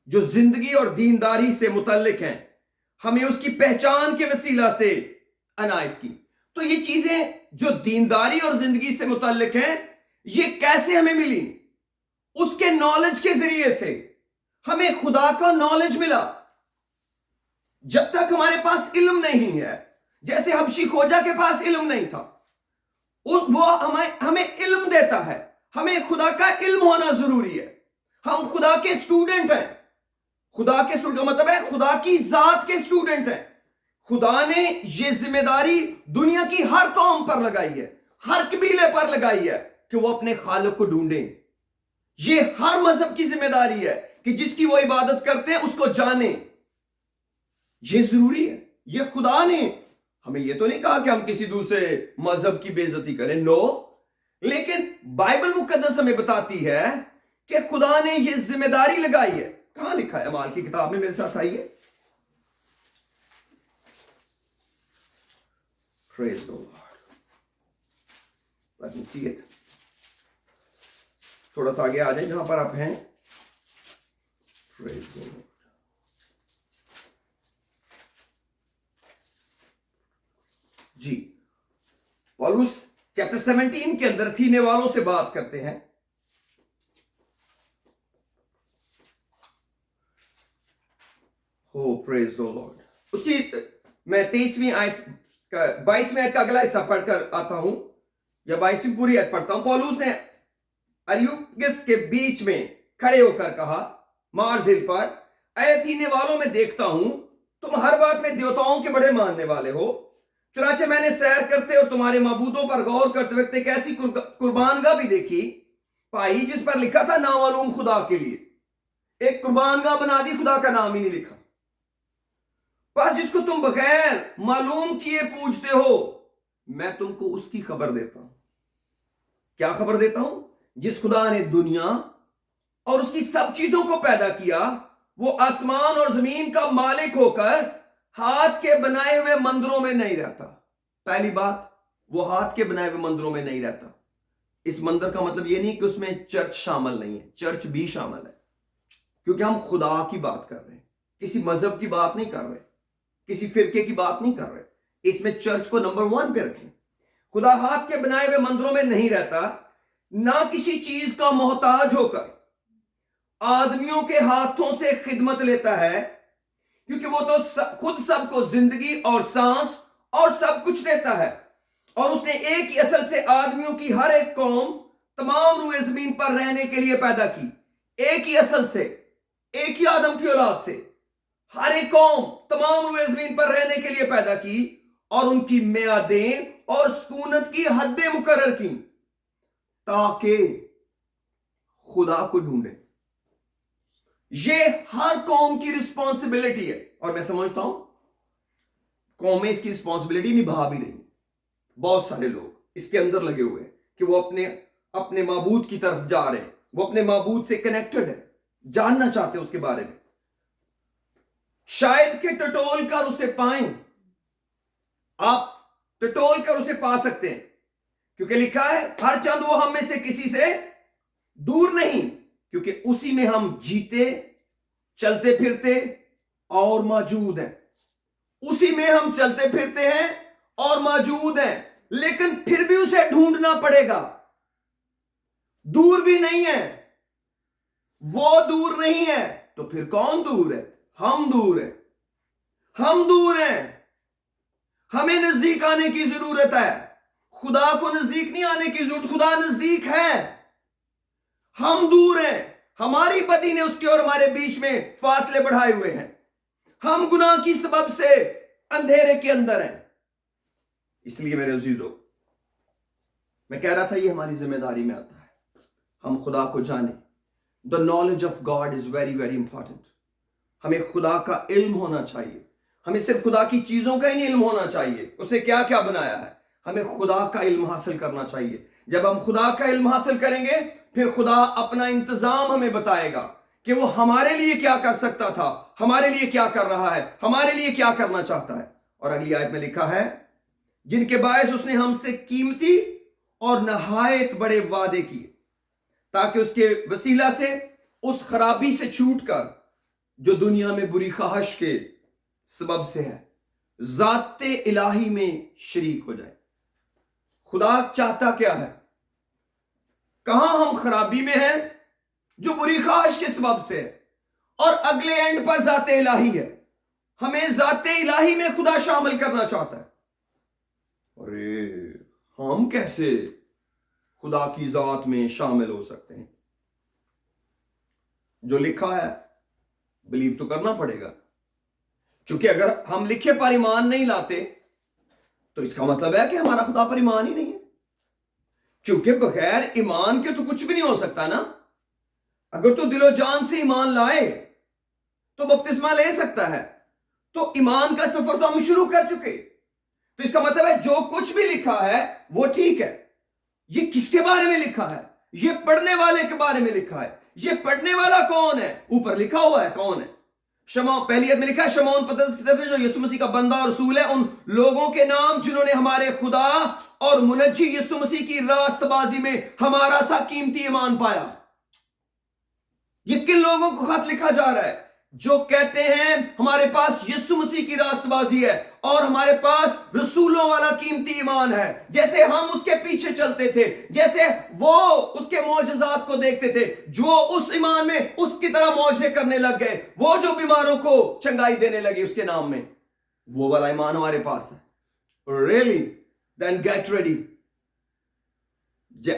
جو زندگی اور دینداری سے متعلق ہیں ہمیں اس کی پہچان کے وسیلہ سے عنایت کی۔ تو یہ چیزیں جو دینداری اور زندگی سے متعلق ہیں یہ کیسے ہمیں ملی؟ اس کے نالج کے ذریعے سے ہمیں خدا کا نالج ملا۔ جب تک ہمارے پاس علم نہیں ہے، جیسے حبشی خوجہ کے پاس علم نہیں تھا، وہ ہمیں علم دیتا ہے۔ ہمیں خدا کا علم ہونا ضروری ہے۔ ہم خدا کے اسٹوڈنٹ ہیں۔ خدا کے اسٹوڈنٹ کا مطلب ہے خدا کی ذات کے اسٹوڈنٹ ہیں۔ خدا نے یہ ذمہ داری دنیا کی ہر قوم پر لگائی ہے، ہر قبیلے پر لگائی ہے کہ وہ اپنے خالق کو ڈھونڈیں۔ یہ ہر مذہب کی ذمہ داری ہے کہ جس کی وہ عبادت کرتے ہیں اس کو جانیں۔ یہ ضروری ہے۔ یہ خدا نے ہمیں یہ تو نہیں کہا کہ ہم کسی دوسرے مذہب کی بے عزتی کریں، نو، لیکن بائبل مقدس ہمیں بتاتی ہے کہ خدا نے یہ ذمہ داری لگائی ہے۔ کہاں لکھا ہے؟ اعمال کی کتاب میں میرے ساتھ آئیے۔ Praise the Lord. Let me see it. تھوڑا سا آگے آ جائیں جہاں پر آپ ہیں۔ Praise the Lord. جی، پولس چیپٹر 17 کے اندر تھینے والوں سے بات کرتے ہیں۔ Praise the Lord. اس کی میں 23ویں آیت کا 22ویں آیت کا اگلا حصہ پڑھ کر آتا ہوں، یا 22ویں پوری آیت پڑھتا ہوں۔ پولس نے اریوپگس کے بیچ میں کھڑے ہو کر کہا، مارز ہل پر، اے اتھینے والوں، میں دیکھتا ہوں تم ہر بات میں دیوتاؤں کے بڑے ماننے والے ہو۔ چنانچہ میں نے سیر کرتے اور تمہارے معبودوں پر غور کرتے وقت ایک ایسی قربان گاہ بھی دیکھی پائی جس پر لکھا تھا نامعلوم خدا کے لیے۔ ایک قربان گاہ بنا دی، خدا کا نام ہی نہیں لکھا۔ بس جس کو تم بغیر معلوم کیے پوجتے ہو، میں تم کو اس کی خبر دیتا ہوں۔ کیا خبر دیتا ہوں؟ جس خدا نے دنیا اور اس کی سب چیزوں کو پیدا کیا، وہ آسمان اور زمین کا مالک ہو کر ہاتھ کے بنائے ہوئے مندروں میں نہیں رہتا۔ پہلی بات، وہ ہاتھ کے بنائے ہوئے مندروں میں نہیں رہتا. اس مندر کا مطلب یہ نہیں کہ اس میں چرچ شامل نہیں ہے، چرچ بھی شامل ہے، کیونکہ ہم خدا کی بات کر رہے ہیں، کسی مذہب کی بات نہیں کر رہے، کسی فرقے کی بات نہیں کر رہے. اس میں چرچ کو نمبر 1 پہ رکھیں. خدا ہاتھ کے بنائے ہوئے مندروں میں نہیں رہتا، نہ کسی چیز کا محتاج ہو کر آدمیوں کے ہاتھوں سے خدمت لیتا ہے، کیونکہ وہ تو خود سب کو زندگی اور سانس اور سب کچھ دیتا ہے. اور اس نے ایک ہی اصل سے آدمیوں کی ہر ایک قوم تمام روئے زمین پر رہنے کے لیے پیدا کی. ایک ہی اصل سے، ایک ہی آدم کی اولاد سے ہر ایک قوم تمام روئے زمین پر رہنے کے لیے پیدا کی، اور ان کی میعادیں اور سکونت کی حدیں مقرر کی تاکہ خدا کو ڈھونڈے. یہ ہر قوم کی رسپانسبلٹی ہے، اور میں سمجھتا ہوں قومیں اس کی رسپانسبلٹی نبھا بھی رہی ہیں. بہت سارے لوگ اس کے اندر لگے ہوئے ہیں کہ وہ اپنے معبود کی طرف جا رہے ہیں، وہ اپنے معبود سے کنیکٹڈ ہے، جاننا چاہتے ہیں اس کے بارے میں، شاید کہ ٹٹول کر اسے پائیں. آپ ٹٹول کر اسے پا سکتے ہیں، کیونکہ لکھا ہے ہر چند وہ ہم میں سے کسی سے دور نہیں، کیونکہ اسی میں ہم جیتے، چلتے پھرتے اور موجود ہیں. اسی میں ہم چلتے پھرتے ہیں اور موجود ہیں، لیکن پھر بھی اسے ڈھونڈنا پڑے گا. دور بھی نہیں ہے، وہ دور نہیں ہے، تو پھر کون دور ہے؟ ہم دور ہیں. ہم دور ہیں، ہمیں نزدیک آنے کی ضرورت ہے. خدا کو نزدیک نہیں آنے کی ضرورت، خدا نزدیک ہے. ہم دور ہیں، ہماری بدی نے اس کے اور ہمارے بیچ میں فاصلے بڑھائے ہوئے ہیں. ہم گناہ کی سبب سے اندھیرے کے اندر ہیں. اس لیے میرے عزیزو، میں کہہ رہا تھا یہ ہماری ذمہ داری میں آتا ہے، ہم خدا کو جانیں. The knowledge of God is very very important. ہمیں خدا کا علم ہونا چاہیے. ہمیں صرف خدا کی چیزوں کا ہی نہیں علم ہونا چاہیے، اس نے کیا کیا بنایا ہے. ہمیں خدا کا علم حاصل کرنا چاہیے. جب ہم خدا کا علم حاصل کریں گے، پھر خدا اپنا انتظام ہمیں بتائے گا کہ وہ ہمارے لیے کیا کر سکتا تھا، ہمارے لیے کیا کر رہا ہے، ہمارے لیے کیا کرنا چاہتا ہے. اور اگلی آیت میں لکھا ہے جن کے باعث اس نے ہم سے قیمتی اور نہایت بڑے وعدے کیے، تاکہ اس کے وسیلہ سے اس خرابی سے چھوٹ کر جو دنیا میں بری خواہش کے سبب سے ہے، ذات الہی میں شریک ہو جائے. خدا چاہتا کیا ہے؟ کہاں ہم خرابی میں ہیں جو بری خواہش کے سبب سے ہے، اور اگلے اینڈ پر ذات الہی ہے. ہمیں ذات الہی میں خدا شامل کرنا چاہتا ہے. ارے ہم کیسے خدا کی ذات میں شامل ہو سکتے ہیں؟ جو لکھا ہے بلیو تو کرنا پڑے گا، چونکہ اگر ہم لکھے پر ایمان نہیں لاتے تو اس کا مطلب ہے کہ ہمارا خدا پر ایمان ہی نہیں ہے. کیونکہ بغیر ایمان کے تو کچھ بھی نہیں ہو سکتا نا. اگر تو دل و جان سے ایمان لائے تو بپتسمہ لے سکتا ہے، تو ایمان کا سفر تو ہم شروع کر چکے. تو اس کا مطلب ہے جو کچھ بھی لکھا ہے وہ ٹھیک ہے. یہ کس کے بارے میں لکھا ہے؟ یہ پڑھنے والے کے بارے میں لکھا ہے. یہ پڑھنے والا کون ہے؟ اوپر لکھا ہوا ہے کون ہے. پہلی آیت میں لکھا ہے شمعون پترس کی طرف سے جو یسوع مسیح کا بندہ اور رسول ہے، ان لوگوں کے نام جنہوں نے ہمارے خدا اور منجی یسوع مسیح کی راست بازی میں ہمارا سا قیمتی ایمان پایا. یہ کن لوگوں کو خط لکھا جا رہا ہے؟ جو کہتے ہیں ہمارے پاس یسوع مسیح کی راست بازی ہے اور ہمارے پاس رسولوں والا قیمتی ایمان ہے. جیسے ہم اس کے پیچھے چلتے تھے، جیسے وہ اس کے معجزات کو دیکھتے تھے، جو اس ایمان میں اس کی طرح معجزے کرنے لگ گئے، وہ جو بیماروں کو چنگائی دینے لگے اس کے نام میں، وہ والا ایمان ہمارے پاس ہے. Really? Then get ready.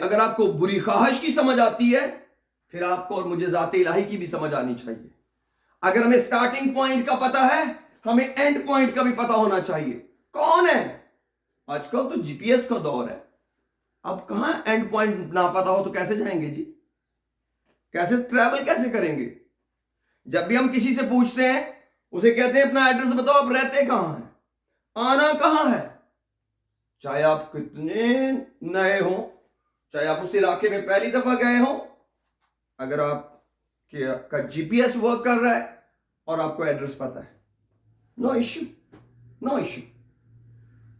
اگر آپ کو بری خواہش کی سمجھ آتی ہے، پھر آپ کو اور مجھے ذات الہی کی بھی سمجھ آنی چاہیے. اگر ہمیں سٹارٹنگ پوائنٹ کا پتا ہے، ہمیں اینڈ پوائنٹ کا بھی پتا ہونا چاہیے. کون ہے؟ آج کل تو جی پی ایس کا دور ہے. اب کہاں اینڈ پوائنٹ نہ پتا ہو تو کیسے جائیں گے جی؟ کیسے ٹریول کیسے کریں گے؟ جب بھی ہم کسی سے پوچھتے ہیں، اسے کہتے ہیں اپنا ایڈریس بتاؤ، آپ رہتے کہاں ہیں، آنا کہاں ہے. چاہے آپ کتنے نئے ہوں، چاہے آپ اس علاقے میں پہلی دفعہ گئے ہوں، اگر آپ کا جی پی ایس ورک کر رہا ہے اور آپ کو ایڈریس پتا ہے، نو ایشو، نو ایشو.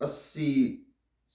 80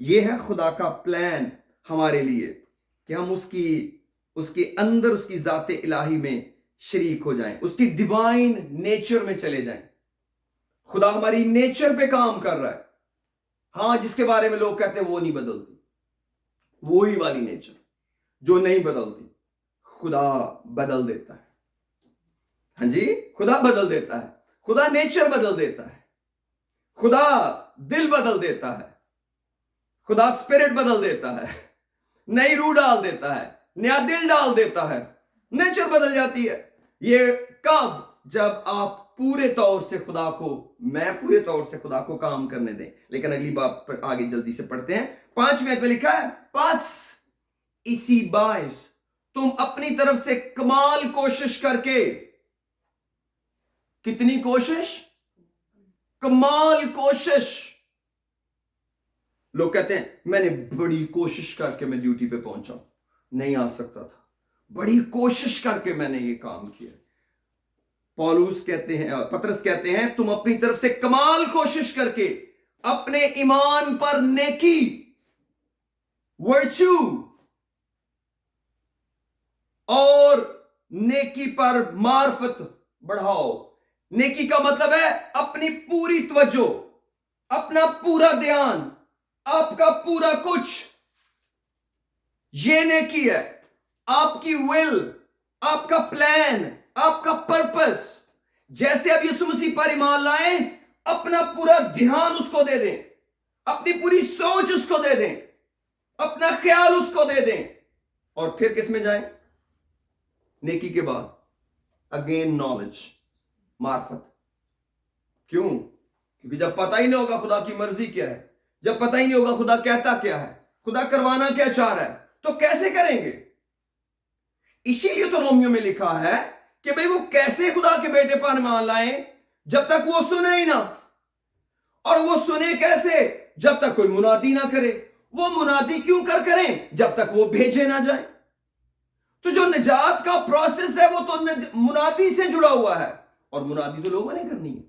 یہ ہے خدا کا پلان ہمارے لیے کہ ہم اس کے اندر اس کی ذات الہی میں شریک ہو جائیں, اس کی ڈیوائن نیچر میں چلے جائیں. خدا ہماری نیچر پہ کام کر رہا ہے. ہاں, جس کے بارے میں لوگ کہتے ہیں وہ نہیں بدلتی, وہی والی نیچر جو نہیں بدلتی, خدا بدل دیتا ہے. ہاں جی, خدا بدل دیتا ہے. خدا نیچر بدل دیتا ہے. خدا دل بدل دیتا ہے. خدا اسپرٹ بدل دیتا ہے, نئی روح ڈال دیتا ہے, نیا دل ڈال دیتا ہے, نیچر بدل جاتی ہے. یہ کب؟ جب آپ پورے طور سے خدا کو, میں پورے طور سے خدا کو کام کرنے دیں. لیکن اگلی بات پر آگے جلدی سے پڑھتے ہیں. 5 آیت میں لکھا ہے, پس اسی باعث تم اپنی طرف سے کمال کوشش کر کے, کتنی کوشش؟ کمال کوشش. لوگ کہتے ہیں میں نے بڑی کوشش کر کے میں ڈیوٹی پہ پہنچا, نہیں آ سکتا تھا, بڑی کوشش کر کے میں نے یہ کام کیا. پولس کہتے ہیں, پطرس کہتے ہیں, تم اپنی طرف سے کمال کوشش کر کے اپنے ایمان پر نیکی, ورچو, اور نیکی پر معرفت بڑھاؤ. نیکی کا مطلب ہے اپنی پوری توجہ, اپنا پورا دھیان, آپ کا پورا کچھ, یہ نیکی ہے. آپ کی ول, آپ کا پلان, آپ کا پرپس. جیسے اب یسوع مسیح پر ایمان لائیں, اپنا پورا دھیان اس کو دے دیں, اپنی پوری سوچ اس کو دے دیں, اپنا خیال اس کو دے دیں, اور پھر کس میں جائیں؟ نیکی کے بعد اگین نالج, معرفت. کیوں؟ کیونکہ جب پتہ ہی نہیں ہوگا خدا کی مرضی کیا ہے, جب پتہ ہی نہیں ہوگا خدا کہتا کیا ہے, خدا کروانا کیا چاہ رہا ہے, تو کیسے کریں گے؟ اسی لیے تو رومیو میں لکھا ہے کہ بھئی وہ کیسے خدا کے بیٹے پر ایمان لائیں جب تک وہ سنے ہی نہ. اور وہ سنے کیسے؟ جب تک کوئی منادی نہ کرے. وہ منادی کیوں کریں؟ جب تک وہ بھیجے نہ جائیں. تو جو نجات کا پروسیس ہے وہ تو منادی سے جڑا ہوا ہے, اور منادی تو لوگوں نے کرنی ہے.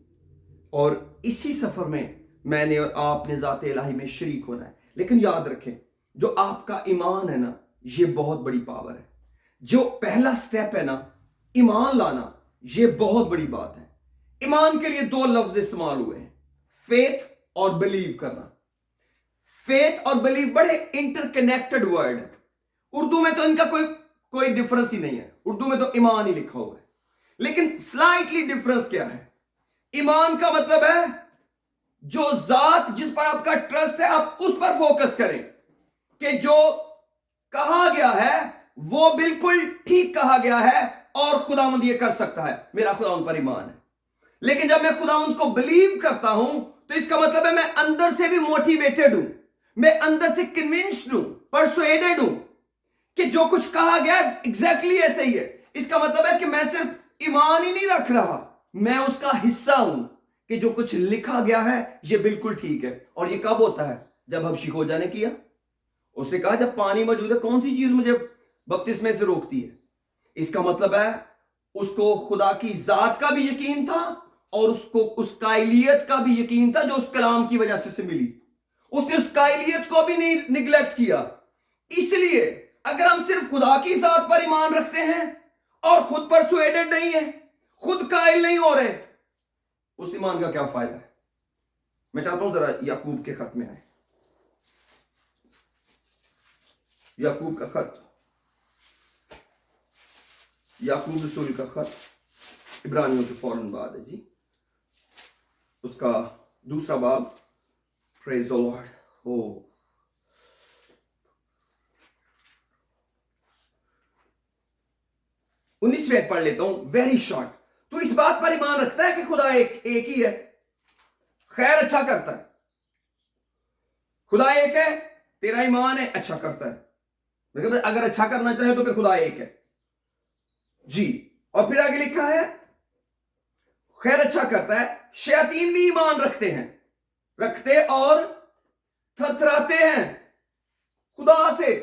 اور اسی سفر میں میں نے اور آپ نے ذات الہی میں شریک ہونا ہے. لیکن یاد رکھیں, جو آپ کا ایمان ہے نا, یہ بہت بڑی پاور ہے. جو پہلا سٹیپ ہے نا, ایمان لانا, یہ بہت بڑی بات ہے. ایمان کے لیے 2 لفظ استعمال ہوئے ہیں, فیتھ اور بلیو کرنا. فیتھ اور بلیو بڑے انٹر کنیکٹڈ ورڈ ہیں. اردو میں تو ان کا کوئی ڈفرنس ہی نہیں ہے. اردو میں تو ایمان ہی لکھا ہوا ہے, لیکن سلائٹلی ڈفرنس کیا ہے؟ ایمان کا مطلب ہے جو ذات جس پر آپ کا ٹرسٹ ہے, آپ اس پر فوکس کریں کہ جو کہا گیا ہے وہ بالکل ٹھیک کہا گیا ہے, اور خداوند یہ کر سکتا ہے, میرا خداوند پر ایمان ہے. لیکن جب میں خداوند کو بلیو کرتا ہوں تو اس کا مطلب ہے میں اندر سے بھی موٹیویٹڈ ہوں, میں اندر سے کنونسڈ ہوں, پرسویڈڈ ہوں کہ جو کچھ کہا گیا ایگزیکٹلی ایسے ہی ہے. اس کا مطلب ہے کہ میں صرف ایمان ہی نہیں رکھ رہا, میں اس کا حصہ ہوں کہ جو کچھ لکھا گیا ہے یہ بالکل ٹھیک ہے. اور یہ کب ہوتا ہے؟ جب حبشی کو جانے کیا, اس نے کہا جب پانی موجود ہے کون سی چیز مجھے بپتسمے سے روکتی ہے؟ اس کا مطلب ہے اس کو خدا کی ذات کا بھی یقین تھا, اور اس کو اس قائلیت کا بھی یقین تھا جو اس کلام کی وجہ سے ملی. اس نے اس قائلیت کو بھی نہیں نگلیکٹ کیا. اس لیے اگر ہم صرف خدا کی ذات پر ایمان رکھتے ہیں اور خود پرسویڈڈ نہیں ہیں, خود قائل نہیں ہو رہے, اس ایمان کا کیا فائدہ ہے؟ میں چاہتا ہوں ذرا یعقوب کے خط میں آئے. یعقوب کا خط, یعقوب رسول کا خط, عبرانیوں کے فوراً بعد ہے جی, اس کا 2 باب. پریز دی لارڈ. او 19 پڑھ لیتا ہوں, ویری شارٹ. تو اس بات پر ایمان رکھتا ہے کہ خدا ایک ہی ہے, خیر اچھا کرتا ہے. خدا ایک ہے, تیرا ایمان ہے, اچھا کرتا ہے. اگر اچھا کرنا چاہے تو پھر خدا ایک ہے جی. اور پھر آگے لکھا ہے خیر اچھا کرتا ہے. شیاطین بھی ایمان رکھتے اور تھرتھراتے ہیں خدا سے.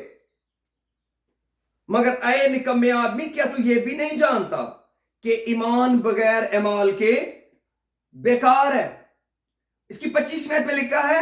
مگر اے نکمے آدمی, کیا تو یہ بھی نہیں جانتا کہ ایمان بغیر اعمال کے بیکار ہے؟ اس کی 25 آیت میں لکھا ہے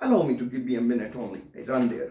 Allow me to give me a minute only. I run there.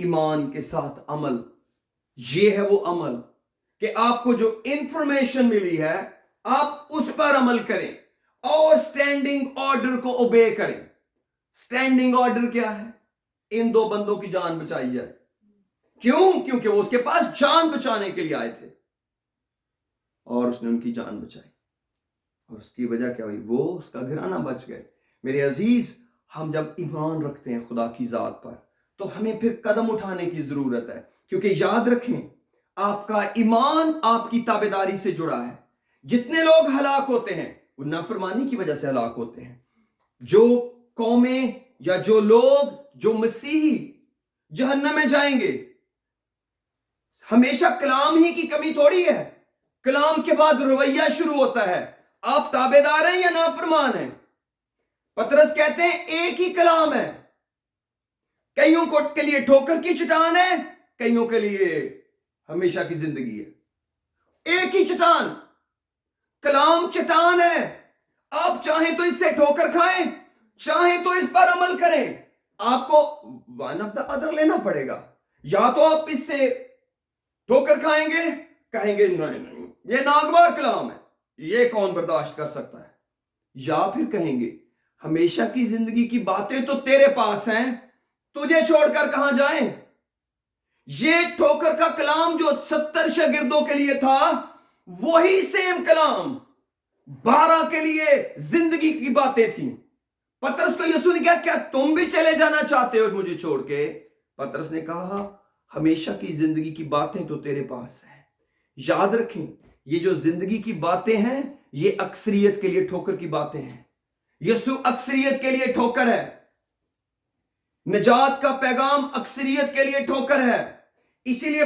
ایمان کے ساتھ عمل، یہ ہے وہ عمل کہ آپ کو جو انفارمیشن ملی ہے آپ اس پر عمل کریں اور سٹینڈنگ آرڈر کو اوبے کریں۔ سٹینڈنگ آرڈر کیا ہے؟ ان دو بندوں کی جان بچائی جائے۔ کیوں؟ کیونکہ وہ اس کے پاس جان بچانے کے لیے آئے تھے اور اس نے ان کی جان بچائی، اور اس کی وجہ کیا ہوئی؟ وہ اس کا گھرانہ بچ گئے۔ میرے عزیز، ہم جب ایمان رکھتے ہیں خدا کی ذات پر تو ہمیں پھر قدم اٹھانے کی ضرورت ہے، کیونکہ یاد رکھیں آپ کا ایمان آپ کی تابعداری سے جڑا ہے۔ جتنے لوگ ہلاک ہوتے ہیں وہ نافرمانی کی وجہ سے ہلاک ہوتے ہیں۔ جو قومیں یا جو لوگ جو مسیحی جہنم میں جائیں گے، ہمیشہ کلام ہی کی کمی تھوڑی ہے، کلام کے بعد رویہ شروع ہوتا ہے۔ آپ تابعدار ہیں یا نافرمان ہیں؟ پطرس کہتے ہیں ایک ہی کلام ہے، کئیوں کو کے لیے ٹھوکر کی چٹان ہے، کئیوں کے لیے ہمیشہ کی زندگی ہے۔ ایک ہی چٹان، کلام چٹان ہے۔ آپ چاہیں تو اس سے ٹھوکر کھائیں، چاہیں تو اس پر عمل کریں، آپ کو ون آف دا ادر لینا پڑے گا۔ یا تو آپ اس سے ٹھوکر کھائیں گے، کہیں گے نہیں یہ ناگوار کلام ہے، یہ کون برداشت کر سکتا ہے، یا پھر کہیں گے ہمیشہ کی زندگی کی باتیں تو تیرے پاس ہیں، تجھے چھوڑ کر کہاں جائیں۔ یہ ٹھوکر کا کلام جو 70 شاگردوں کے لیے تھا، وہی سیم کلام 12 کے لیے زندگی کی باتیں تھیں۔ پطرس کو یسوع نے کہا کیا تم بھی چلے جانا چاہتے ہو مجھے چھوڑ کے؟ پطرس نے کہا ہمیشہ کی زندگی کی باتیں تو تیرے پاس ہیں۔ یاد رکھیں یہ جو زندگی کی باتیں ہیں یہ اکثریت کے لیے ٹھوکر کی باتیں ہیں۔ یسوع اکثریت کے لیے ٹھوکر ہے، نجات کا پیغام اکثریت کے لیے ٹھوکر ہے۔ اسی لیے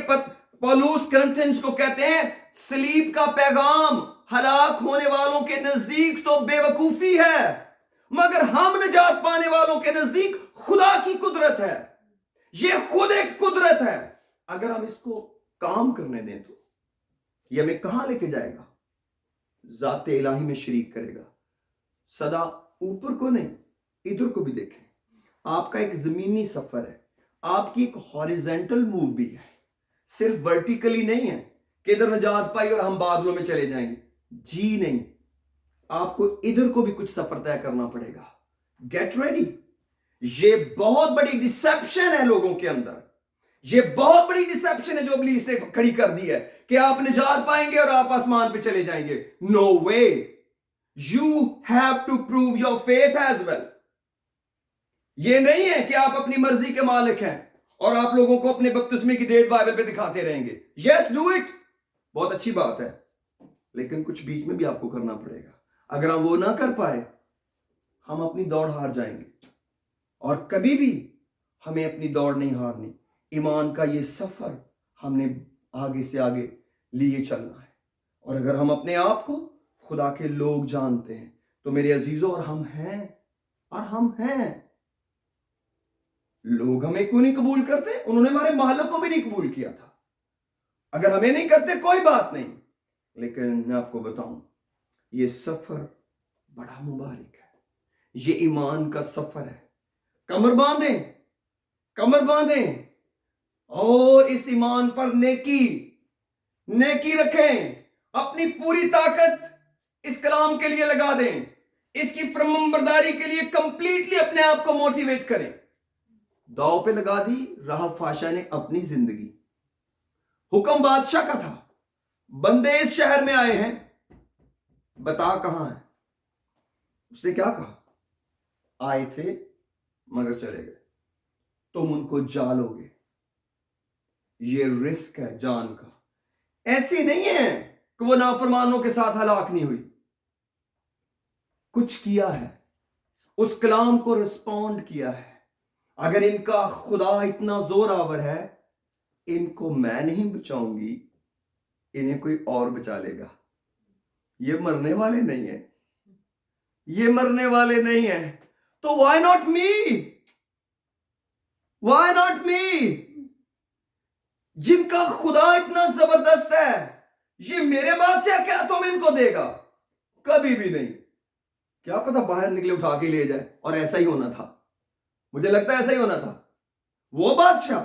پولس کرنتھینس کو کہتے ہیں صلیب کا پیغام ہلاک ہونے والوں کے نزدیک تو بے وقوفی ہے، مگر ہم نجات پانے والوں کے نزدیک خدا کی قدرت ہے۔ یہ خود ایک قدرت ہے، اگر ہم اس کو کام کرنے دیں تو یہ ہمیں کہاں لے کے جائے گا؟ ذات الہی میں شریک کرے گا۔ صدا اوپر کو نہیں، ادھر کو بھی دیکھیں۔ آپ کا ایک زمینی سفر ہے، آپ کی ایک ہاریزنٹل موو بھی ہے، صرف ورٹیکلی نہیں ہے کہ ادھر نجات پائی اور ہم بادلوں میں چلے جائیں گے۔ جی نہیں، آپ کو ادھر کو بھی کچھ سفر طے کرنا پڑے گا۔ Get ready. یہ بہت بڑی ڈسیپشن ہے لوگوں کے اندر، یہ بہت بڑی ڈسیپشن ہے جو ابلیس نے کھڑی کر دی ہے کہ آپ نجات پائیں گے اور آپ آسمان پہ چلے جائیں گے۔ No way, you have to prove your faith as well. یہ نہیں ہے کہ آپ اپنی مرضی کے مالک ہیں اور آپ لوگوں کو اپنے بپتسمے کی ڈیٹ بائبل پہ دکھاتے رہیں گے۔ یس ڈو اٹ، بہت اچھی بات ہے، لیکن کچھ بیچ میں بھی آپ کو کرنا پڑے گا۔ اگر ہم وہ نہ کر پائے ہم اپنی دوڑ ہار جائیں گے، اور کبھی بھی ہمیں اپنی دوڑ نہیں ہارنی۔ ایمان کا یہ سفر ہم نے آگے سے آگے لیے چلنا ہے، اور اگر ہم اپنے آپ کو خدا کے لوگ جانتے ہیں تو میرے عزیزوں، اور ہم ہیں لوگ ہمیں کیوں نہیں قبول کرتے؟ انہوں نے ہمارے محلوں کو بھی نہیں قبول کیا تھا۔ اگر ہمیں نہیں کرتے کوئی بات نہیں، لیکن میں آپ کو بتاؤں یہ سفر بڑا مبارک ہے، یہ ایمان کا سفر ہے۔ کمر باندھیں اور اس ایمان پر نیکی رکھیں، اپنی پوری طاقت اس کلام کے لیے لگا دیں، اس کی فرمانبرداری کے لیے کمپلیٹلی اپنے آپ کو موٹیویٹ کریں۔ داؤ پہ لگا دی راہب فاشا نے اپنی زندگی۔ حکم بادشاہ کا تھا، بندے اس شہر میں آئے ہیں، بتا کہاں ہیں؟ اس نے کیا کہا؟ آئے تھے مگر چلے گئے، تم ان کو جالو گے۔ یہ رسک ہے جان کا۔ ایسی نہیں ہے کہ وہ نافرمانوں کے ساتھ ہلاک نہیں ہوئی، کچھ کیا ہے، اس کلام کو رسپونڈ کیا ہے۔ اگر ان کا خدا اتنا زور آور ہے، ان کو میں نہیں بچاؤں گی، انہیں کوئی اور بچا لے گا۔ یہ مرنے والے نہیں ہیں، تو why not me؟ جن کا خدا اتنا زبردست ہے، یہ میرے بات سے کیا تم ان کو دے گا؟ کبھی بھی نہیں۔ کیا پتا باہر نکلے اٹھا کے لے جائے، اور ایسا ہی ہونا تھا، مجھے لگتا ہے ایسا ہی ہونا تھا۔ وہ بادشاہ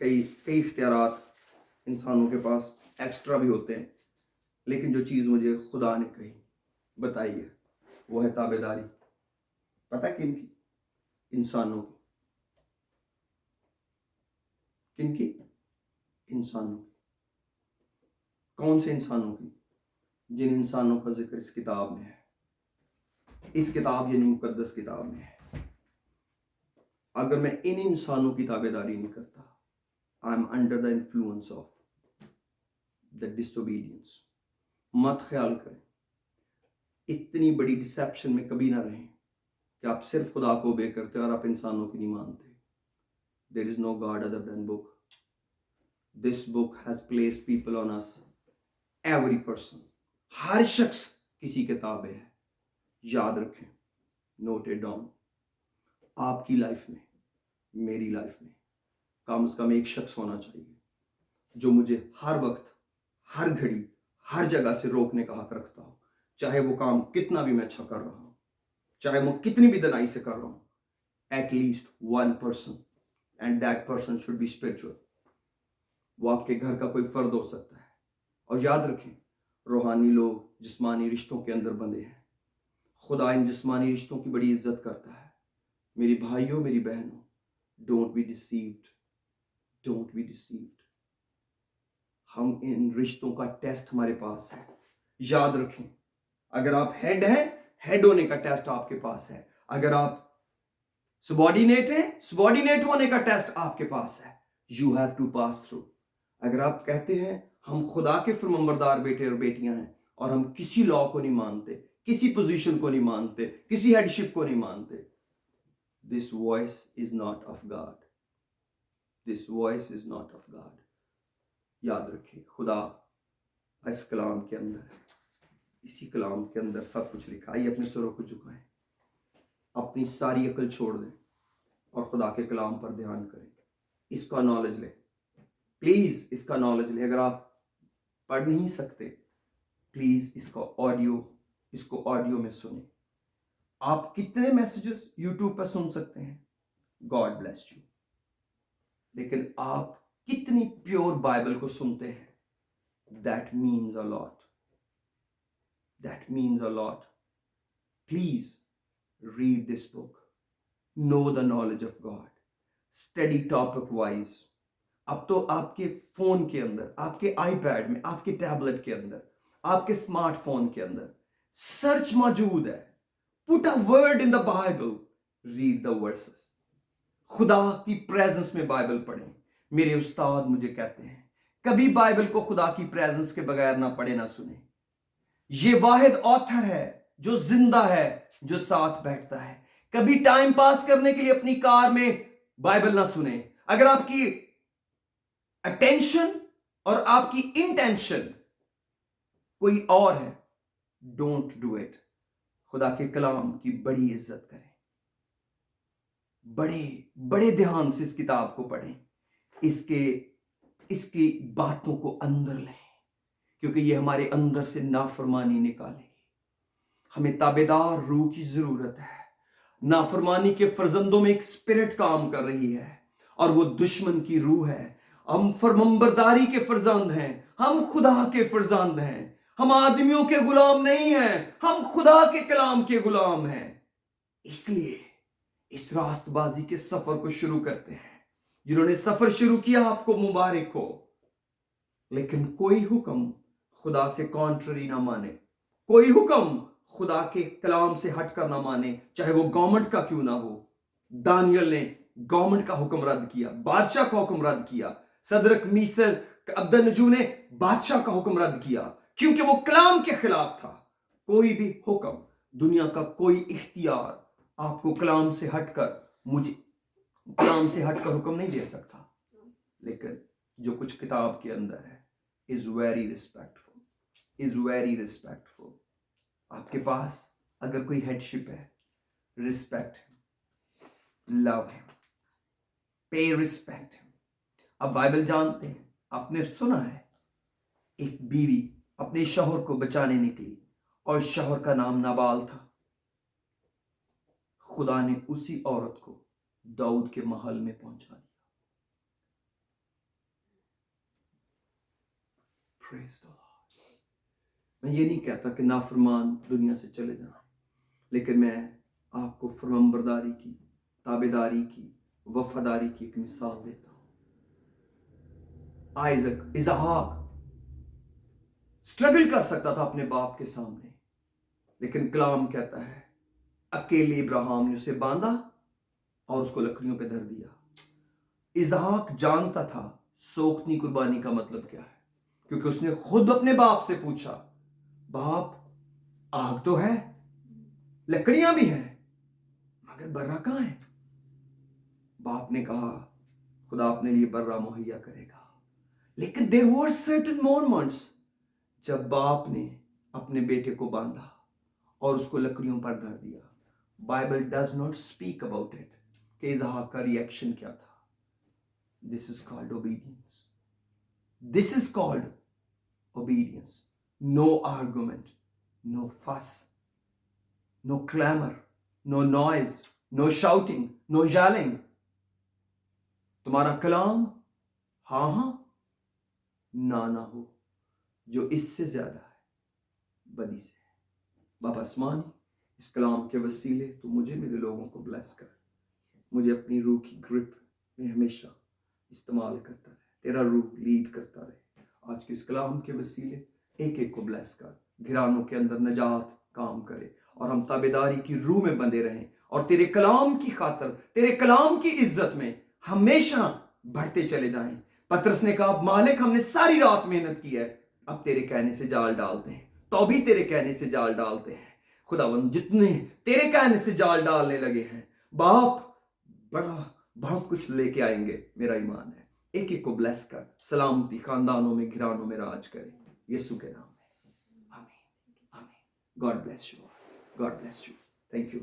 کئی اختیارات انسانوں کے پاس ایکسٹرا بھی ہوتے ہیں، لیکن جو چیز مجھے خدا نے کہی بتائی ہے وہ ہے تابع داری. پتہ کن کی؟ انسانوں کی. کن کی؟ انسانوں کی. کون سے انسانوں کی؟ جن انسانوں کا ذکر اس کتاب میں ہے. اس کتاب یعنی مقدس کتاب میں ہے. اگر میں ان انسانوں کی تابع داری نہیں کرتا، I am under the influence of the disobedience. مت خیال کریں، اتنی بڑی ڈسیپشن میں کبھی نہ رہیں کہ آپ صرف خدا کو obey کرتے اور آپ انسانوں کی نہیں مانتے. There is no God other than book. This book has placed people on us. Every person. ہر شخص کسی کے تابع ہے. یاد رکھیں، note it down. آپ کی لائف میں، میری لائف میں کم از کم ایک شخص ہونا چاہیے جو مجھے ہر وقت، ہر گھڑی، ہر جگہ سے روکنے کا حق رکھتا ہو، چاہے وہ کام کتنا بھی میں اچھا کر رہا ہوں، چاہے وہ کتنی بھی دنائی سے کر رہا ہوں. At least one person, and that person should be spiritual. وہ آپ کے گھر کا کوئی فرد ہو سکتا ہے. اور یاد رکھیں، روحانی لوگ جسمانی رشتوں کے اندر بندھے ہیں. خدا ان جسمانی رشتوں کی بڑی عزت کرتا ہے. میری بھائیوں، میری بہنوں، don't be deceived, don't be deceived. ہم ان رشتوں کا ٹیسٹ ہمارے پاس ہے. یاد رکھیں، اگر آپ ہیڈ ہیں، ہیڈ ہونے کا ٹیسٹ آپ کے پاس ہے. اگر آپ سبارڈینیٹ ہیں، سبارڈینیٹ ہونے کا ٹیسٹ آپ کے پاس ہے. You have to pass through. اگر آپ کہتے ہیں ہم خدا کے فرمانبردار بیٹے اور بیٹیاں ہیں اور ہم کسی لا کو نہیں مانتے، کسی پوزیشن کو نہیں مانتے، کسی ہیڈشپ کو نہیں مانتے، this voice is not of God. This voice is not of God. یاد رکھیں، خدا اس کلام کے اندر ہے. اسی کلام کے اندر سب کچھ لکھا. آئیے اپنے سروں کو جھکائیں، اپنی ساری عقل چھوڑ دیں اور خدا کے کلام پر دھیان کریں. اس کا نالج لیں، پلیز اس کا نالج لیں. اگر آپ پڑھ نہیں سکتے، پلیز اس کو آڈیو میں سنیں. آپ کتنے میسیجز یوٹیوب پہ سن سکتے ہیں، گاڈ بلیس یو، لیکن آپ کتنی پیور بائبل کو سنتے ہیں، that means a lot. That means a lot. Please read this book, know the knowledge of God, study topic wise. اب تو آپ کے فون کے اندر، آپ کے آئی پیڈ میں، آپ کے ٹیبلٹ کے اندر، آپ کے اسمارٹ فون کے اندر سرچ موجود ہے. Put a word in the Bible. Read the verses. خدا کی پریزنس میں بائبل پڑھیں. میرے استاد مجھے کہتے ہیں کبھی بائبل کو خدا کی پریزنس کے بغیر نہ پڑھے نہ سنیں. یہ واحد آتھر ہے جو زندہ ہے، جو ساتھ بیٹھتا ہے. کبھی ٹائم پاس کرنے کے لیے اپنی کار میں بائبل نہ سنیں. اگر آپ کی اٹینشن اور آپ کی انٹینشن کوئی اور ہے، ڈونٹ ڈو اٹ. خدا کے کلام کی بڑی عزت کریں، بڑے دھیان سے اس کتاب کو پڑھیں، اس کی باتوں کو اندر لیں، کیونکہ یہ ہمارے اندر سے نافرمانی نکالے گی. ہمیں تابعدار روح کی ضرورت ہے. نافرمانی کے فرزندوں میں ایک اسپرٹ کام کر رہی ہے اور وہ دشمن کی روح ہے. ہم فرمانبرداری کے فرزند ہیں، ہم خدا کے فرزند ہیں. ہم آدمیوں کے غلام نہیں ہیں، ہم خدا کے کلام کے غلام ہیں. اس لیے اس راست بازی کے سفر کو شروع کرتے ہیں. جنہوں نے سفر شروع کیا آپ کو مبارک ہو، لیکن کوئی حکم خدا سے کانٹری نہ مانے، کوئی حکم خدا کے کلام سے ہٹ کر نہ مانے، چاہے وہ گورنمنٹ کا کیوں نہ ہو. دانیل نے گورنمنٹ کا حکم رد کیا، بادشاہ کا حکم رد کیا. صدرک میثاق عبدنجو نے بادشاہ کا حکم رد کیا، کیونکہ وہ کلام کے خلاف تھا. کوئی بھی حکم، دنیا کا کوئی اختیار آپ کو کلام سے ہٹ کر حکم نہیں دے سکتا. لیکن جو کچھ کتاب کے اندر ہے is very respectful. آپ کے پاس اگر کوئی ہیڈشپ ہے، respect him, love him, pay respect him. اب بائبل جانتے ہیں، آپ نے سنا ہے ایک بیوی اپنے شوہر کو بچانے نکلی اور شوہر کا نام نابال تھا. خدا نے اسی عورت کو داؤد کے محل میں پہنچا دیا. Praise the Lord. میں یہ نہیں کہتا کہ نافرمان دنیا سے چلے جائیں، لیکن میں آپ کو فرمانبرداری کی، تابعداری کی، وفاداری کی ایک مثال دیتا ہوں۔ اسحاق اسٹرگل کر سکتا تھا اپنے باپ کے سامنے، لیکن کلام کہتا ہے اکیلے ابراہیم نے اسے باندھا اور اس کو لکڑیوں پہ دھر دیا۔ اسحاق جانتا تھا سوختنی قربانی کا مطلب کیا ہے، کیونکہ اس نے خود اپنے باپ سے پوچھا، باپ آگ تو ہے، لکڑیاں بھی ہیں، مگر برا کہاں ہے؟ باپ نے کہا خدا اپنے لیے برا مہیا کرے گا۔ لیکن there were certain moments جب باپ نے اپنے بیٹے کو باندھا اور اس کو لکڑیوں پر دھر دیا۔ Bible does not speak about it کہ اسحاق کا ریئیکشن کیا تھا۔ This is called obedience. This is called obedience. No argument, no fuss, no clamor, no noise, no shouting, no yelling. تمہارا کلام ہاں ہاں نہ ہو، جو اس سے زیادہ ہے بدی سے ہے۔ باپ آسمانی، اس کلام کے وسیلے تو مجھے میرے لوگوں کو بلیس کر، مجھے اپنی روح کی گرپ میں ہمیشہ استعمال کرتا رہے، تیرا روح لیڈ کرتا رہے۔ آج کے اس کلام کے وسیلے ایک ایک کو بلیس کر، گھرانوں کے اندر نجات کام کرے اور ہم تابعداری کی روح میں بندے رہیں اور تیرے کلام کی خاطر، تیرے کلام کی عزت میں ہمیشہ بڑھتے چلے جائیں۔ پترس نے کہا مالک ہم نے ساری رات محنت کی ہے، اب تیرے کہنے سے جال ڈالتے ہیں، تو بھی تیرے کہنے سے جال ڈالتے ہیں۔ خداوند جتنے تیرے کہنے سے جال ڈالنے لگے ہیں، باپ بڑا بہت کچھ لے کے آئیں گے، میرا ایمان ہے۔ ایک ایک کو بلیس کر، سلامتی خاندانوں میں، گھرانوں میں راج کرے، یسوع کے نام میں، آمین آمین۔ God bless you, God bless you, thank you.